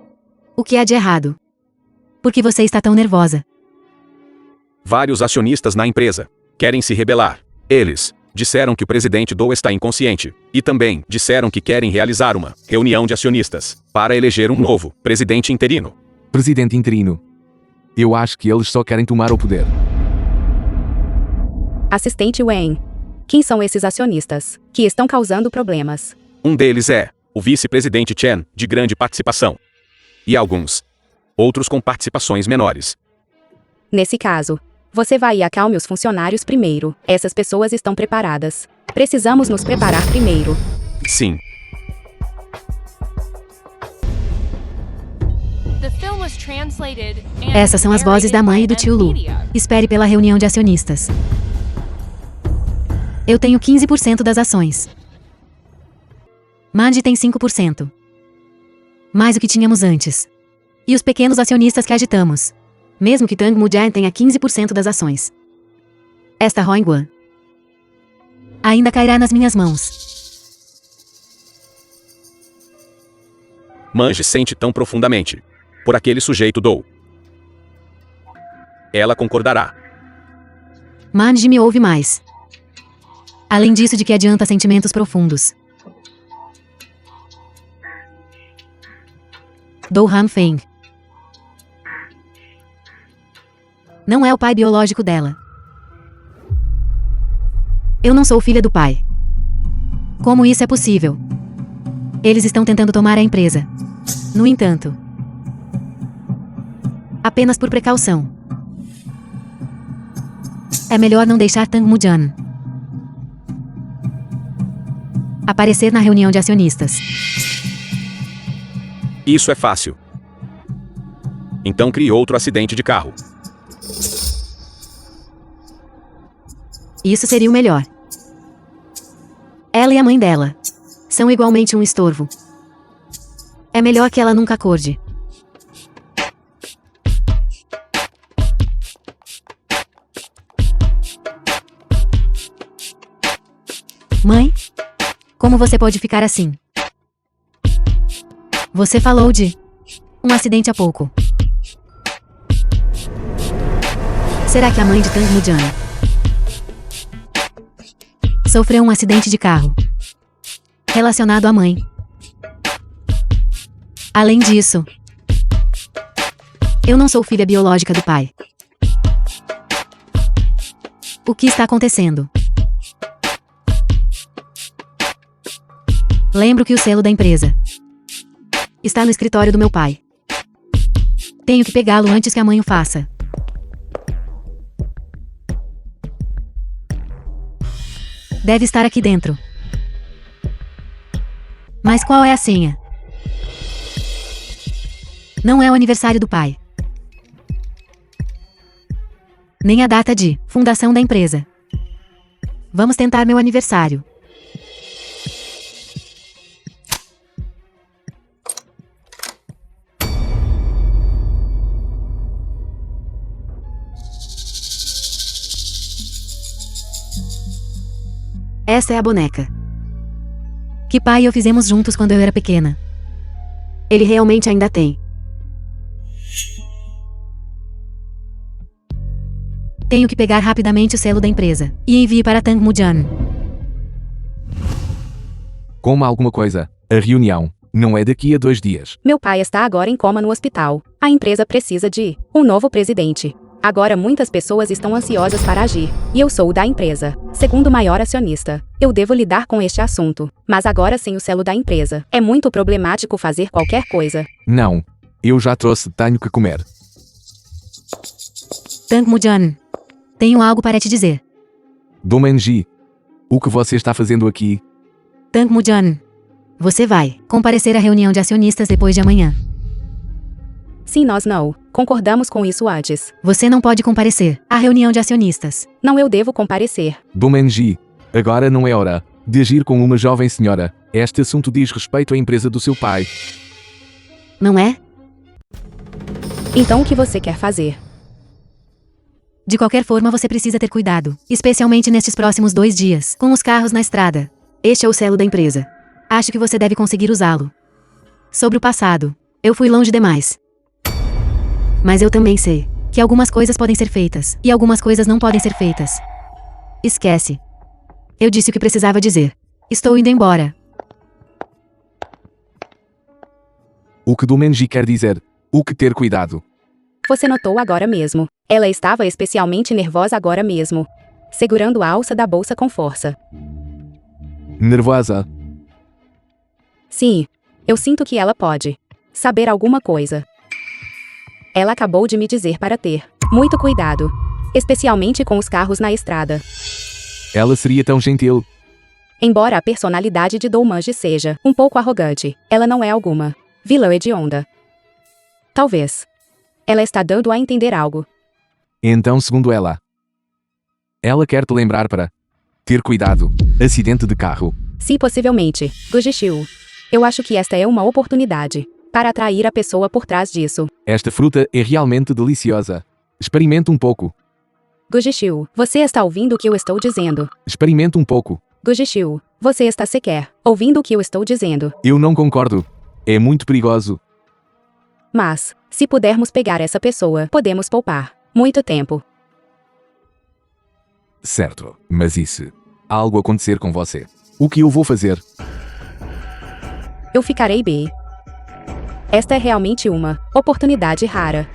O que há de errado? Por que você está tão nervosa? Vários acionistas na empresa querem se rebelar. Eles disseram que o presidente Do está inconsciente. E também disseram que querem realizar uma reunião de acionistas para eleger um novo presidente interino. Presidente interino. Eu acho que eles só querem tomar o poder. Assistente Wayne. Quem são esses acionistas que estão causando problemas? Um deles é o vice-presidente Chen, de grande participação. E alguns outros com participações menores. Nesse caso, você vai e acalme os funcionários primeiro. Essas pessoas estão preparadas. Precisamos nos preparar primeiro. Sim, The film was translated and Essas são as vozes da mãe e do tio Lu. Media. Espere pela reunião de acionistas. Eu tenho 15% das ações. Mandy tem 5%. Mais o que tínhamos antes. E os pequenos acionistas que agitamos. Mesmo que Tang Mujian tenha 15% das ações. Esta Roingguan ainda cairá nas minhas mãos. Manji sente tão profundamente por aquele sujeito Do. Ela concordará. Manji me ouve mais. Além disso, de que adianta sentimentos profundos? Do Han Feng. Não é o pai biológico dela. Eu não sou filha do pai. Como isso é possível? Eles estão tentando tomar a empresa. No entanto, apenas por precaução, é melhor não deixar Tang Mujan aparecer na reunião de acionistas. Isso é fácil. Então crie outro acidente de carro. Isso seria o melhor. Ela e a mãe dela são igualmente um estorvo. É melhor que ela nunca acorde. Mãe? Como você pode ficar assim? Você falou de um acidente há pouco. Será que a mãe de Tang Mujan sofreu um acidente de carro relacionado à mãe? Além disso, eu não sou filha biológica do pai. O que está acontecendo? Lembro que o selo da empresa está no escritório do meu pai. Tenho que pegá-lo antes que a mãe o faça. Deve estar aqui dentro. Mas qual é a senha? Não é o aniversário do pai. Nem a data de fundação da empresa. Vamos tentar meu aniversário. Essa é a boneca que pai e eu fizemos juntos quando eu era pequena. Ele realmente ainda tem. Tenho que pegar rapidamente o selo da empresa e envie para Tang Mujan. Coma alguma coisa. A reunião não é daqui a 2 dias. Meu pai está agora em coma no hospital. A empresa precisa de um novo presidente. Agora muitas pessoas estão ansiosas para agir, e eu sou o da empresa. Segundo o maior acionista, eu devo lidar com este assunto. Mas agora sem o selo da empresa, é muito problemático fazer qualquer coisa. Não. Eu já trouxe, tenho que comer. Tang Mujan, tenho algo para te dizer. Domenji, o que você está fazendo aqui? Tang Mujan, você vai comparecer à reunião de acionistas depois de amanhã. Sim, nós não concordamos com isso antes. Você não pode comparecer à reunião de acionistas. Não, eu devo comparecer. Domenji, agora não é hora de agir com uma jovem senhora. Este assunto diz respeito à empresa do seu pai. Não é? Então o que você quer fazer? De qualquer forma, você precisa ter cuidado, especialmente nestes próximos 2 dias, com os carros na estrada. Este é o selo da empresa. Acho que você deve conseguir usá-lo. Sobre o passado, eu fui longe demais. Mas eu também sei que algumas coisas podem ser feitas e algumas coisas não podem ser feitas. Esquece. Eu disse o que precisava dizer. Estou indo embora. O que Domenji quer dizer? O que ter cuidado? Você notou agora mesmo. Ela estava especialmente nervosa agora mesmo, segurando a alça da bolsa com força. Nervosa? Sim, eu sinto que ela pode saber alguma coisa. Ela acabou de me dizer para ter muito cuidado, especialmente com os carros na estrada. Ela seria tão gentil. Embora a personalidade de Domanji seja um pouco arrogante, ela não é alguma vilã hedionda. Talvez. Ela está dando a entender algo. Então, segundo ela quer te lembrar para ter cuidado. Acidente de carro. Sim, possivelmente. Gujishiu. Eu acho que esta é uma oportunidade para atrair a pessoa por trás disso. Esta fruta é realmente deliciosa. Experimente um pouco. Gujishiu, você está ouvindo o que eu estou dizendo? Experimente um pouco. Gujishiu, você está sequer ouvindo o que eu estou dizendo? Eu não concordo. É muito perigoso. Mas, se pudermos pegar essa pessoa, podemos poupar muito tempo. Certo, mas e se algo acontecer com você? O que eu vou fazer? Eu ficarei B. Esta é realmente uma oportunidade rara.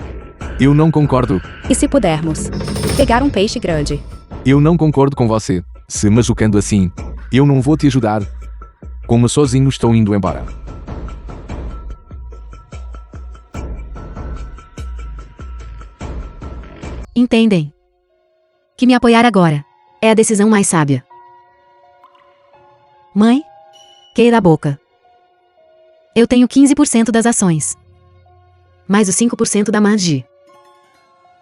Eu não concordo. E se pudermos pegar um peixe grande? Eu não concordo com você. Se machucando assim, eu não vou te ajudar. Como sozinho estou indo embora. Entendem? Que me apoiar agora é a decisão mais sábia. Mãe? Queira a boca. Eu tenho 15% das ações. Mais os 5% da Manji.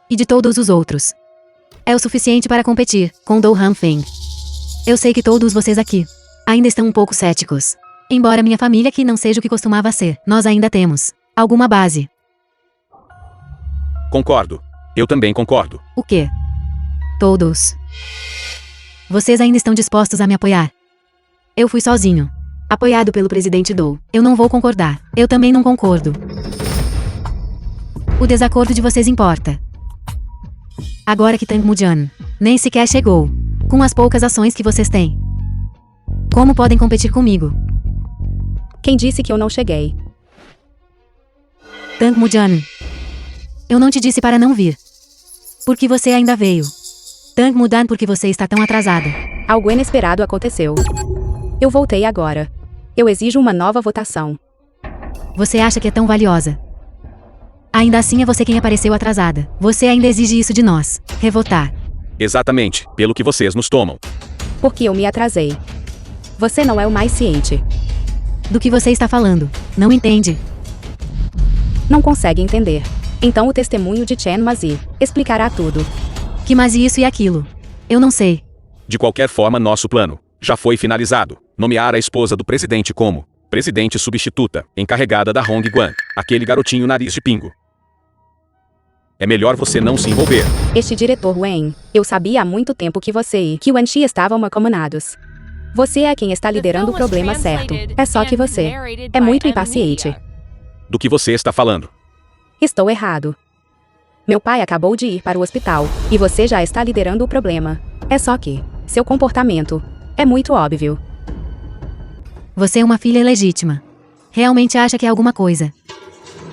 E de todos os outros. É o suficiente para competir com Do Han Feng. Eu sei que todos vocês aqui ainda estão um pouco céticos. Embora minha família aqui não seja o que costumava ser, nós ainda temos alguma base. Concordo. Eu também concordo. O quê? Todos. Vocês ainda estão dispostos a me apoiar? Eu fui sozinho. Apoiado pelo presidente Dou. Eu não vou concordar. Eu também não concordo. O desacordo de vocês importa. Agora que Tang Mujian nem sequer chegou, com as poucas ações que vocês têm, como podem competir comigo? Quem disse que eu não cheguei? Tang Mujian, eu não te disse para não vir. Porque você ainda veio. Tang Mudan, porque você está tão atrasada. Algo inesperado aconteceu. Eu voltei agora. Eu exijo uma nova votação. Você acha que é tão valiosa? Ainda assim é você quem apareceu atrasada. Você ainda exige isso de nós. Revotar. Exatamente, pelo que vocês nos tomam. Porque eu me atrasei. Você não é o mais ciente. Do que você está falando? Não entende? Não consegue entender. Então o testemunho de Chen Mazi explicará tudo. Que mais isso e aquilo? Eu não sei. De qualquer forma, nosso plano já foi finalizado. Nomear a esposa do presidente como presidente substituta, encarregada da Hong Guan, aquele garotinho nariz de pingo. É melhor você não se envolver. Este diretor Wen, eu sabia há muito tempo que você e que Wan Chi estavam acomanados. Você é quem está liderando o problema certo. É só que você é muito impaciente. Do que você está falando? Estou errado. Meu pai acabou de ir para o hospital, e você já está liderando o problema. É só que seu comportamento é muito óbvio. Você é uma filha ilegítima. Realmente acha que é alguma coisa.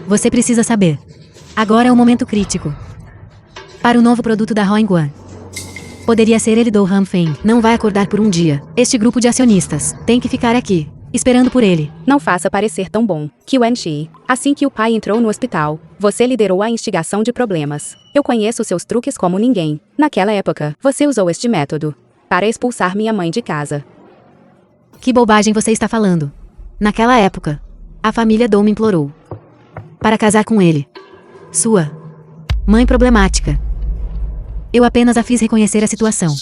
Você precisa saber. Agora é o momento crítico. Para o novo produto da Hong Guan. Poderia ser ele do Han Feng. Não vai acordar por um dia. Este grupo de acionistas tem que ficar aqui, esperando por ele. Não faça parecer tão bom que Wan Chi. Assim que o pai entrou no hospital, você liderou a instigação de problemas. Eu conheço seus truques como ninguém. Naquela época, você usou este método para expulsar minha mãe de casa. Que bobagem você está falando? Naquela época, a família Dou me implorou para casar com ele. Sua mãe problemática. Eu apenas a fiz reconhecer a situação.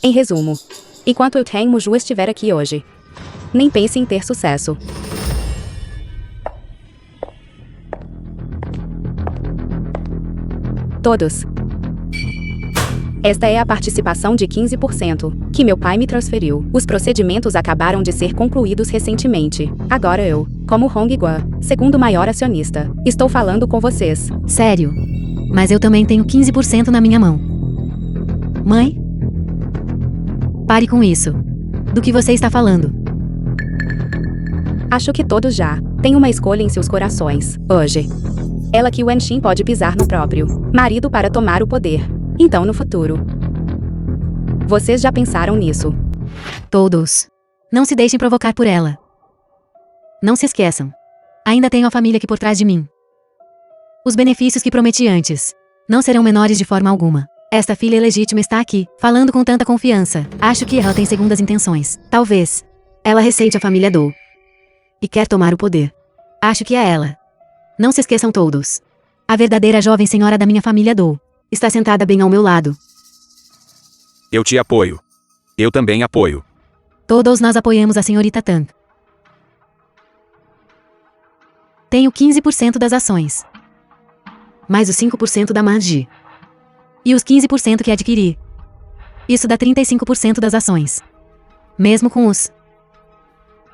Em resumo, enquanto o Tang Muju estiver aqui hoje, nem pense em ter sucesso. Todos. Esta é a participação de 15% que meu pai me transferiu. Os procedimentos acabaram de ser concluídos recentemente. Agora eu, como Hong Guan, segundo maior acionista, estou falando com vocês. Sério. Mas eu também tenho 15% na minha mão. Mãe? Pare com isso. Do que você está falando? Acho que todos já têm uma escolha em seus corações, hoje. Ela que Wan Xin pode pisar no próprio marido para tomar o poder. Então no futuro. Vocês já pensaram nisso? Todos. Não se deixem provocar por ela. Não se esqueçam. Ainda tenho a família aqui por trás de mim. Os benefícios que prometi antes não serão menores de forma alguma. Esta filha ilegítima está aqui, falando com tanta confiança. Acho que ela tem segundas intenções. Talvez. Ela receite a família Dou. E quer tomar o poder. Acho que é ela. Não se esqueçam todos. A verdadeira jovem senhora da minha família Dou está sentada bem ao meu lado. Eu te apoio. Eu também apoio. Todos nós apoiamos a senhorita Tang. Tenho 15% das ações. Mais os 5% da Manji. E os 15% que adquiri. Isso dá 35% das ações. Mesmo com os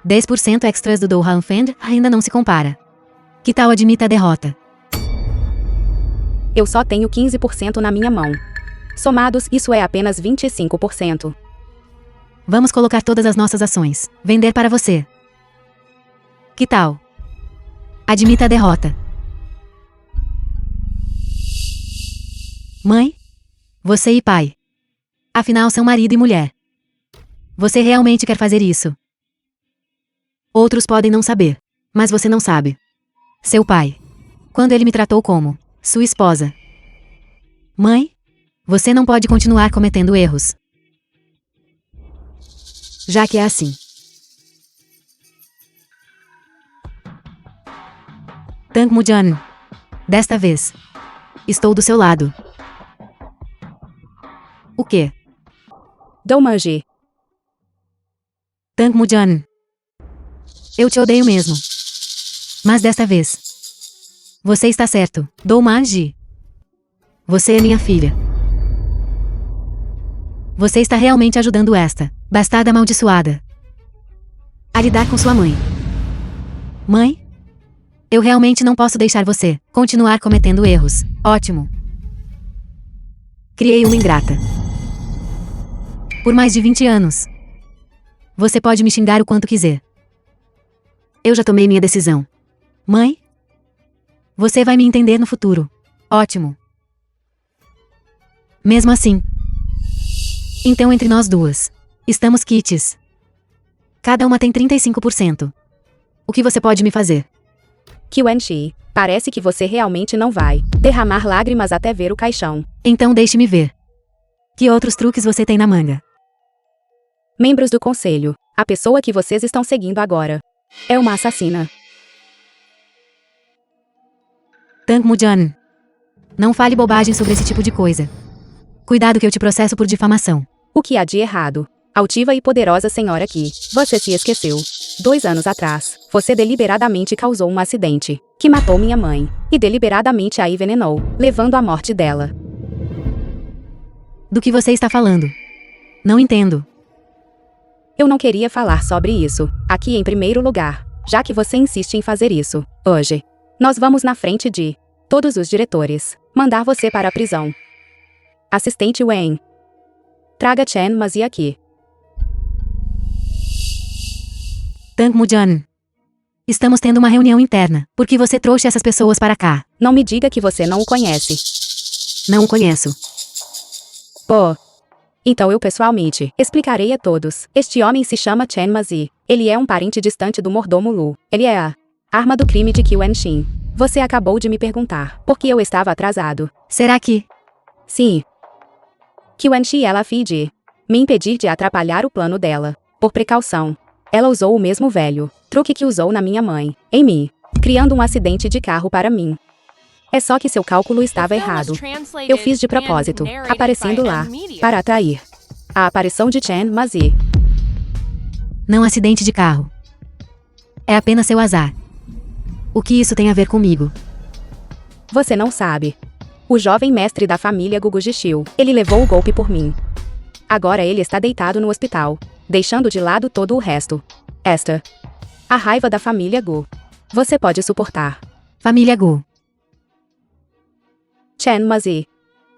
10% extras do Do Han Feng, ainda não se compara. Que tal admita a derrota? Eu só tenho 15% na minha mão. Somados, isso é apenas 25%. Vamos colocar todas as nossas ações. Vender para você. Que tal? Admita a derrota. Mãe? Você e pai. Afinal, são marido e mulher. Você realmente quer fazer isso? Outros podem não saber, mas você não sabe. Seu pai. Quando ele me tratou como sua esposa. Mãe? Você não pode continuar cometendo erros. Já que é assim. Tang Mujan. Desta vez. Estou do seu lado. O quê? Doumanji. Tang Mujan. Eu te odeio mesmo. Mas desta vez. Você está certo. Doumanji. Você é minha filha. Você está realmente ajudando esta bastarda amaldiçoada a lidar com sua mãe. Mãe? Eu realmente não posso deixar você continuar cometendo erros. Ótimo. Criei uma ingrata. Por mais de 20 anos. Você pode me xingar o quanto quiser. Eu já tomei minha decisão. Mãe? Você vai me entender no futuro. Ótimo. Mesmo assim. Então entre nós duas. Estamos quites. Cada uma tem 35%. O que você pode me fazer? Qiwenshi, parece que você realmente não vai derramar lágrimas até ver o caixão. Então deixe-me ver. Que outros truques você tem na manga? Membros do conselho, a pessoa que vocês estão seguindo agora é uma assassina. Tang Mujan. Não fale bobagem sobre esse tipo de coisa. Cuidado que eu te processo por difamação. O que há de errado? Altiva e poderosa senhora Qi, você se esqueceu. 2 anos atrás, você deliberadamente causou um acidente que matou minha mãe e deliberadamente a envenenou, levando à morte dela. Do que você está falando? Não entendo. Eu não queria falar sobre isso aqui em primeiro lugar, já que você insiste em fazer isso. Hoje, nós vamos na frente de todos os diretores mandar você para a prisão. Assistente Wen. Traga Chen Mazi aqui. Tang Mujan. Estamos tendo uma reunião interna. Por que você trouxe essas pessoas para cá? Não me diga que você não o conhece. Não o conheço. Pô. Então eu pessoalmente explicarei a todos. Este homem se chama Chen Mazi. Ele é um parente distante do mordomo Lu. Ele é a arma do crime de Qiwenxin. Você acabou de me perguntar por que eu estava atrasado. Será que... Sim. Qiwenxi ela fez de me impedir de atrapalhar o plano dela. Por precaução. Ela usou o mesmo velho truque que usou na minha mãe, em mim, criando um acidente de carro para mim. É só que seu cálculo estava errado. Eu fiz de propósito, aparecendo lá, para atrair a aparição de Chen Mazi. Não acidente de carro. É apenas seu azar. O que isso tem a ver comigo? Você não sabe. O jovem mestre da família Gugu Jishil, ele levou o golpe por mim. Agora ele está deitado no hospital, deixando de lado todo o resto. Esta. A raiva da família Gu. Você pode suportar. Família Gu. Chen Mazi.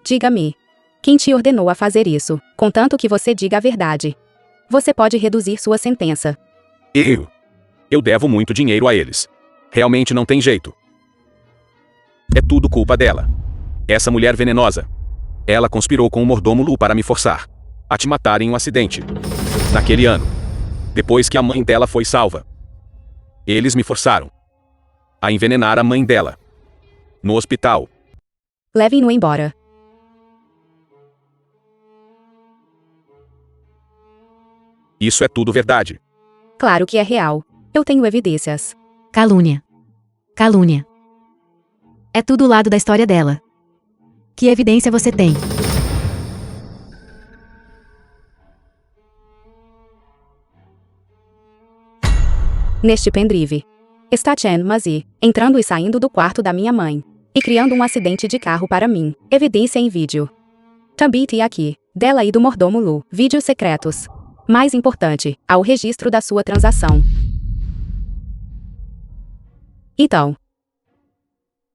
Diga-me. Quem te ordenou a fazer isso, contanto que você diga a verdade? Você pode reduzir sua sentença. Eu devo muito dinheiro a eles. Realmente não tem jeito. É tudo culpa dela. Essa mulher venenosa. Ela conspirou com o mordomo Lu para me forçar a te matar em um acidente. Naquele ano. Depois que a mãe dela foi salva. Eles me forçaram a envenenar a mãe dela. No hospital. Levem-no embora. Isso é tudo verdade. Claro que é real. Eu tenho evidências. Calúnia. Calúnia. É tudo o lado da história dela. Que evidência você tem? Neste pendrive. Está Chen Mazi, entrando e saindo do quarto da minha mãe. E criando um acidente de carro para mim. Evidência em vídeo. Também tem aqui, dela e do mordomo Lu. Vídeos secretos. Mais importante, há o registro da sua transação. Então.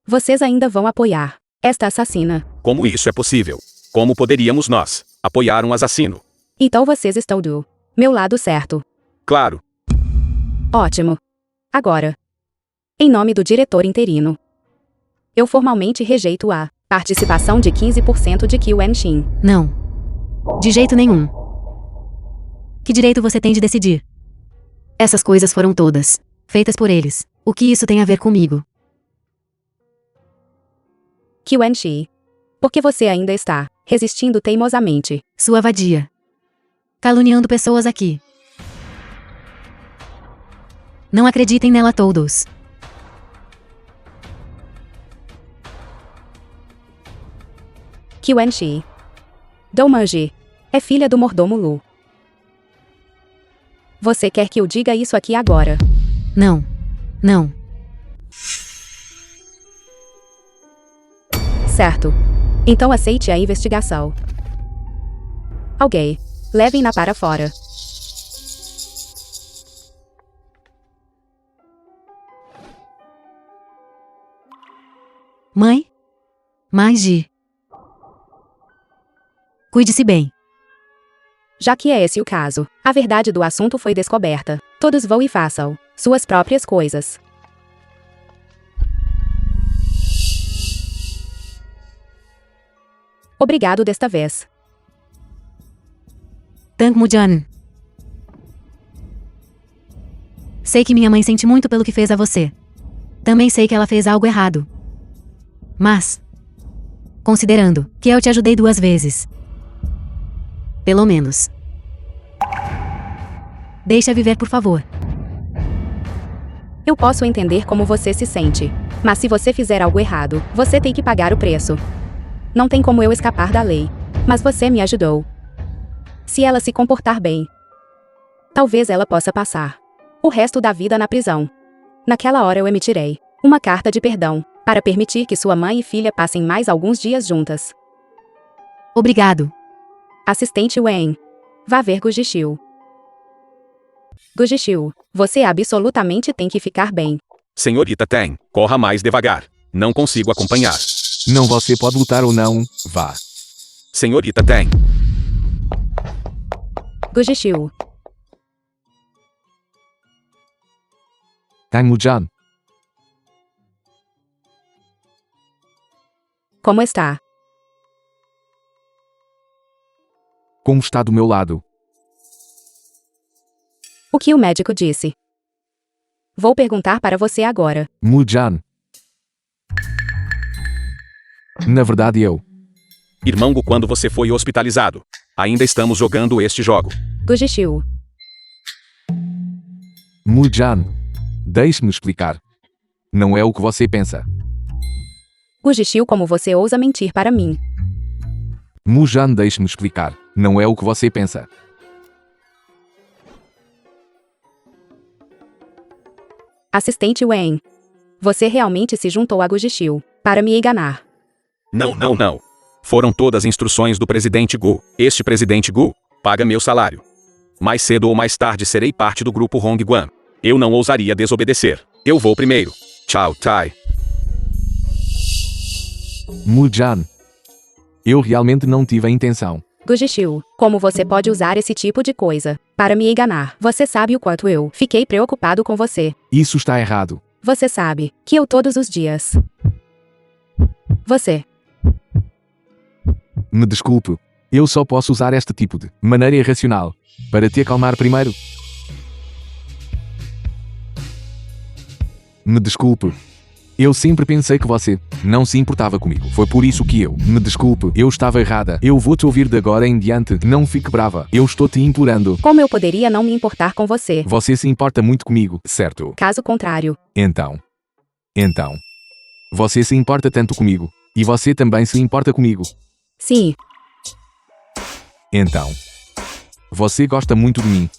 Vocês ainda vão apoiar esta assassina. Como isso é possível? Como poderíamos nós apoiar um assassino? Então vocês estão do meu lado certo. Claro. Ótimo. Agora, em nome do diretor interino, eu formalmente rejeito a participação de 15% de Q&Shin. Não. De jeito nenhum. Que direito você tem de decidir? Essas coisas foram todas feitas por eles. O que isso tem a ver comigo? Q&Shin. Porque você ainda está resistindo teimosamente. Sua vadia. Caluniando pessoas aqui. Não acreditem nela todos. Q&Shin. Doumanji é filha do mordomo Lu. Você quer que eu diga isso aqui agora? Não. Não. Certo. Então aceite a investigação. Alguém, levem-na para fora. Mãe? Maji. Cuide-se bem. Já que é esse o caso, a verdade do assunto foi descoberta. Todos vão e façam suas próprias coisas. Obrigado desta vez. Tang Mujan. Sei que minha mãe sente muito pelo que fez a você. Também sei que ela fez algo errado. Mas, considerando que eu te ajudei 2 vezes, pelo menos, deixa viver, por favor. Eu posso entender como você se sente. Mas se você fizer algo errado, você tem que pagar o preço. Não tem como eu escapar da lei. Mas você me ajudou. Se ela se comportar bem, talvez ela possa passar o resto da vida na prisão. Naquela hora eu emitirei uma carta de perdão, para permitir que sua mãe e filha passem mais alguns dias juntas. Obrigado. Assistente Wen. Vá ver Gujishiu. Gujishiu, você absolutamente tem que ficar bem. Senhorita Ten, corra mais devagar. Não consigo acompanhar. Não, você pode lutar ou não, vá. Senhorita Ten. Gujishiu. Tang Mujan. Como está? Como está do meu lado? O que o médico disse? Vou perguntar para você agora. Mujan. Na verdade Irmão Gu, quando você foi hospitalizado? Ainda estamos jogando este jogo. Gujishiu. Mujan. Deixe-me explicar. Não é o que você pensa. Gujishiu, como você ousa mentir para mim? Mujan, deixe-me explicar. Não é o que você pensa. Assistente Wen. Você realmente se juntou a Gujishiu para me enganar. Não, não, não. Foram todas instruções do presidente Gu. Este presidente Gu paga meu salário. Mais cedo ou mais tarde serei parte do grupo Hongguan. Eu não ousaria desobedecer. Eu vou primeiro. Tchau, Tai. Mujan. Eu realmente não tive a intenção. Gujishiu, como você pode usar esse tipo de coisa para me enganar? Você sabe o quanto eu fiquei preocupado com você. Isso está errado. Você sabe que eu todos os dias. Você. Me desculpe. Eu só posso usar este tipo de maneira irracional para te acalmar primeiro. Me desculpe. Eu sempre pensei que você não se importava comigo. Foi por isso que eu... Me desculpe, eu estava errada. Eu vou te ouvir de agora em diante. Não fique brava. Eu estou te implorando. Como eu poderia não me importar com você? Você se importa muito comigo, certo? Caso contrário. Então. Você se importa tanto comigo. E você também se importa comigo. Sim. Então. Você gosta muito de mim.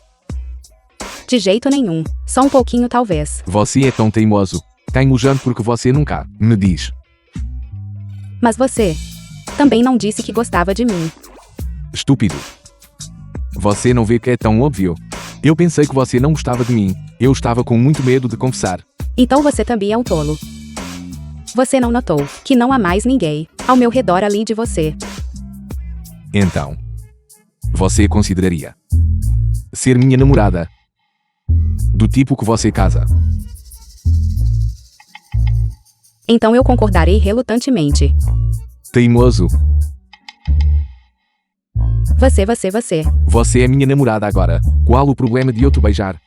De jeito nenhum. Só um pouquinho talvez. Você é tão teimoso. Teimojante porque você nunca me diz. Mas você também não disse que gostava de mim. Estúpido. Você não vê que é tão óbvio? Eu pensei que você não gostava de mim. Eu estava com muito medo de confessar. Então você também é um tolo. Você não notou que não há mais ninguém ao meu redor além de você. Então, você consideraria ser minha namorada? Do tipo que você casa? Então eu concordarei relutantemente. Teimoso, Você. você é minha namorada agora. Qual o problema de eu te beijar?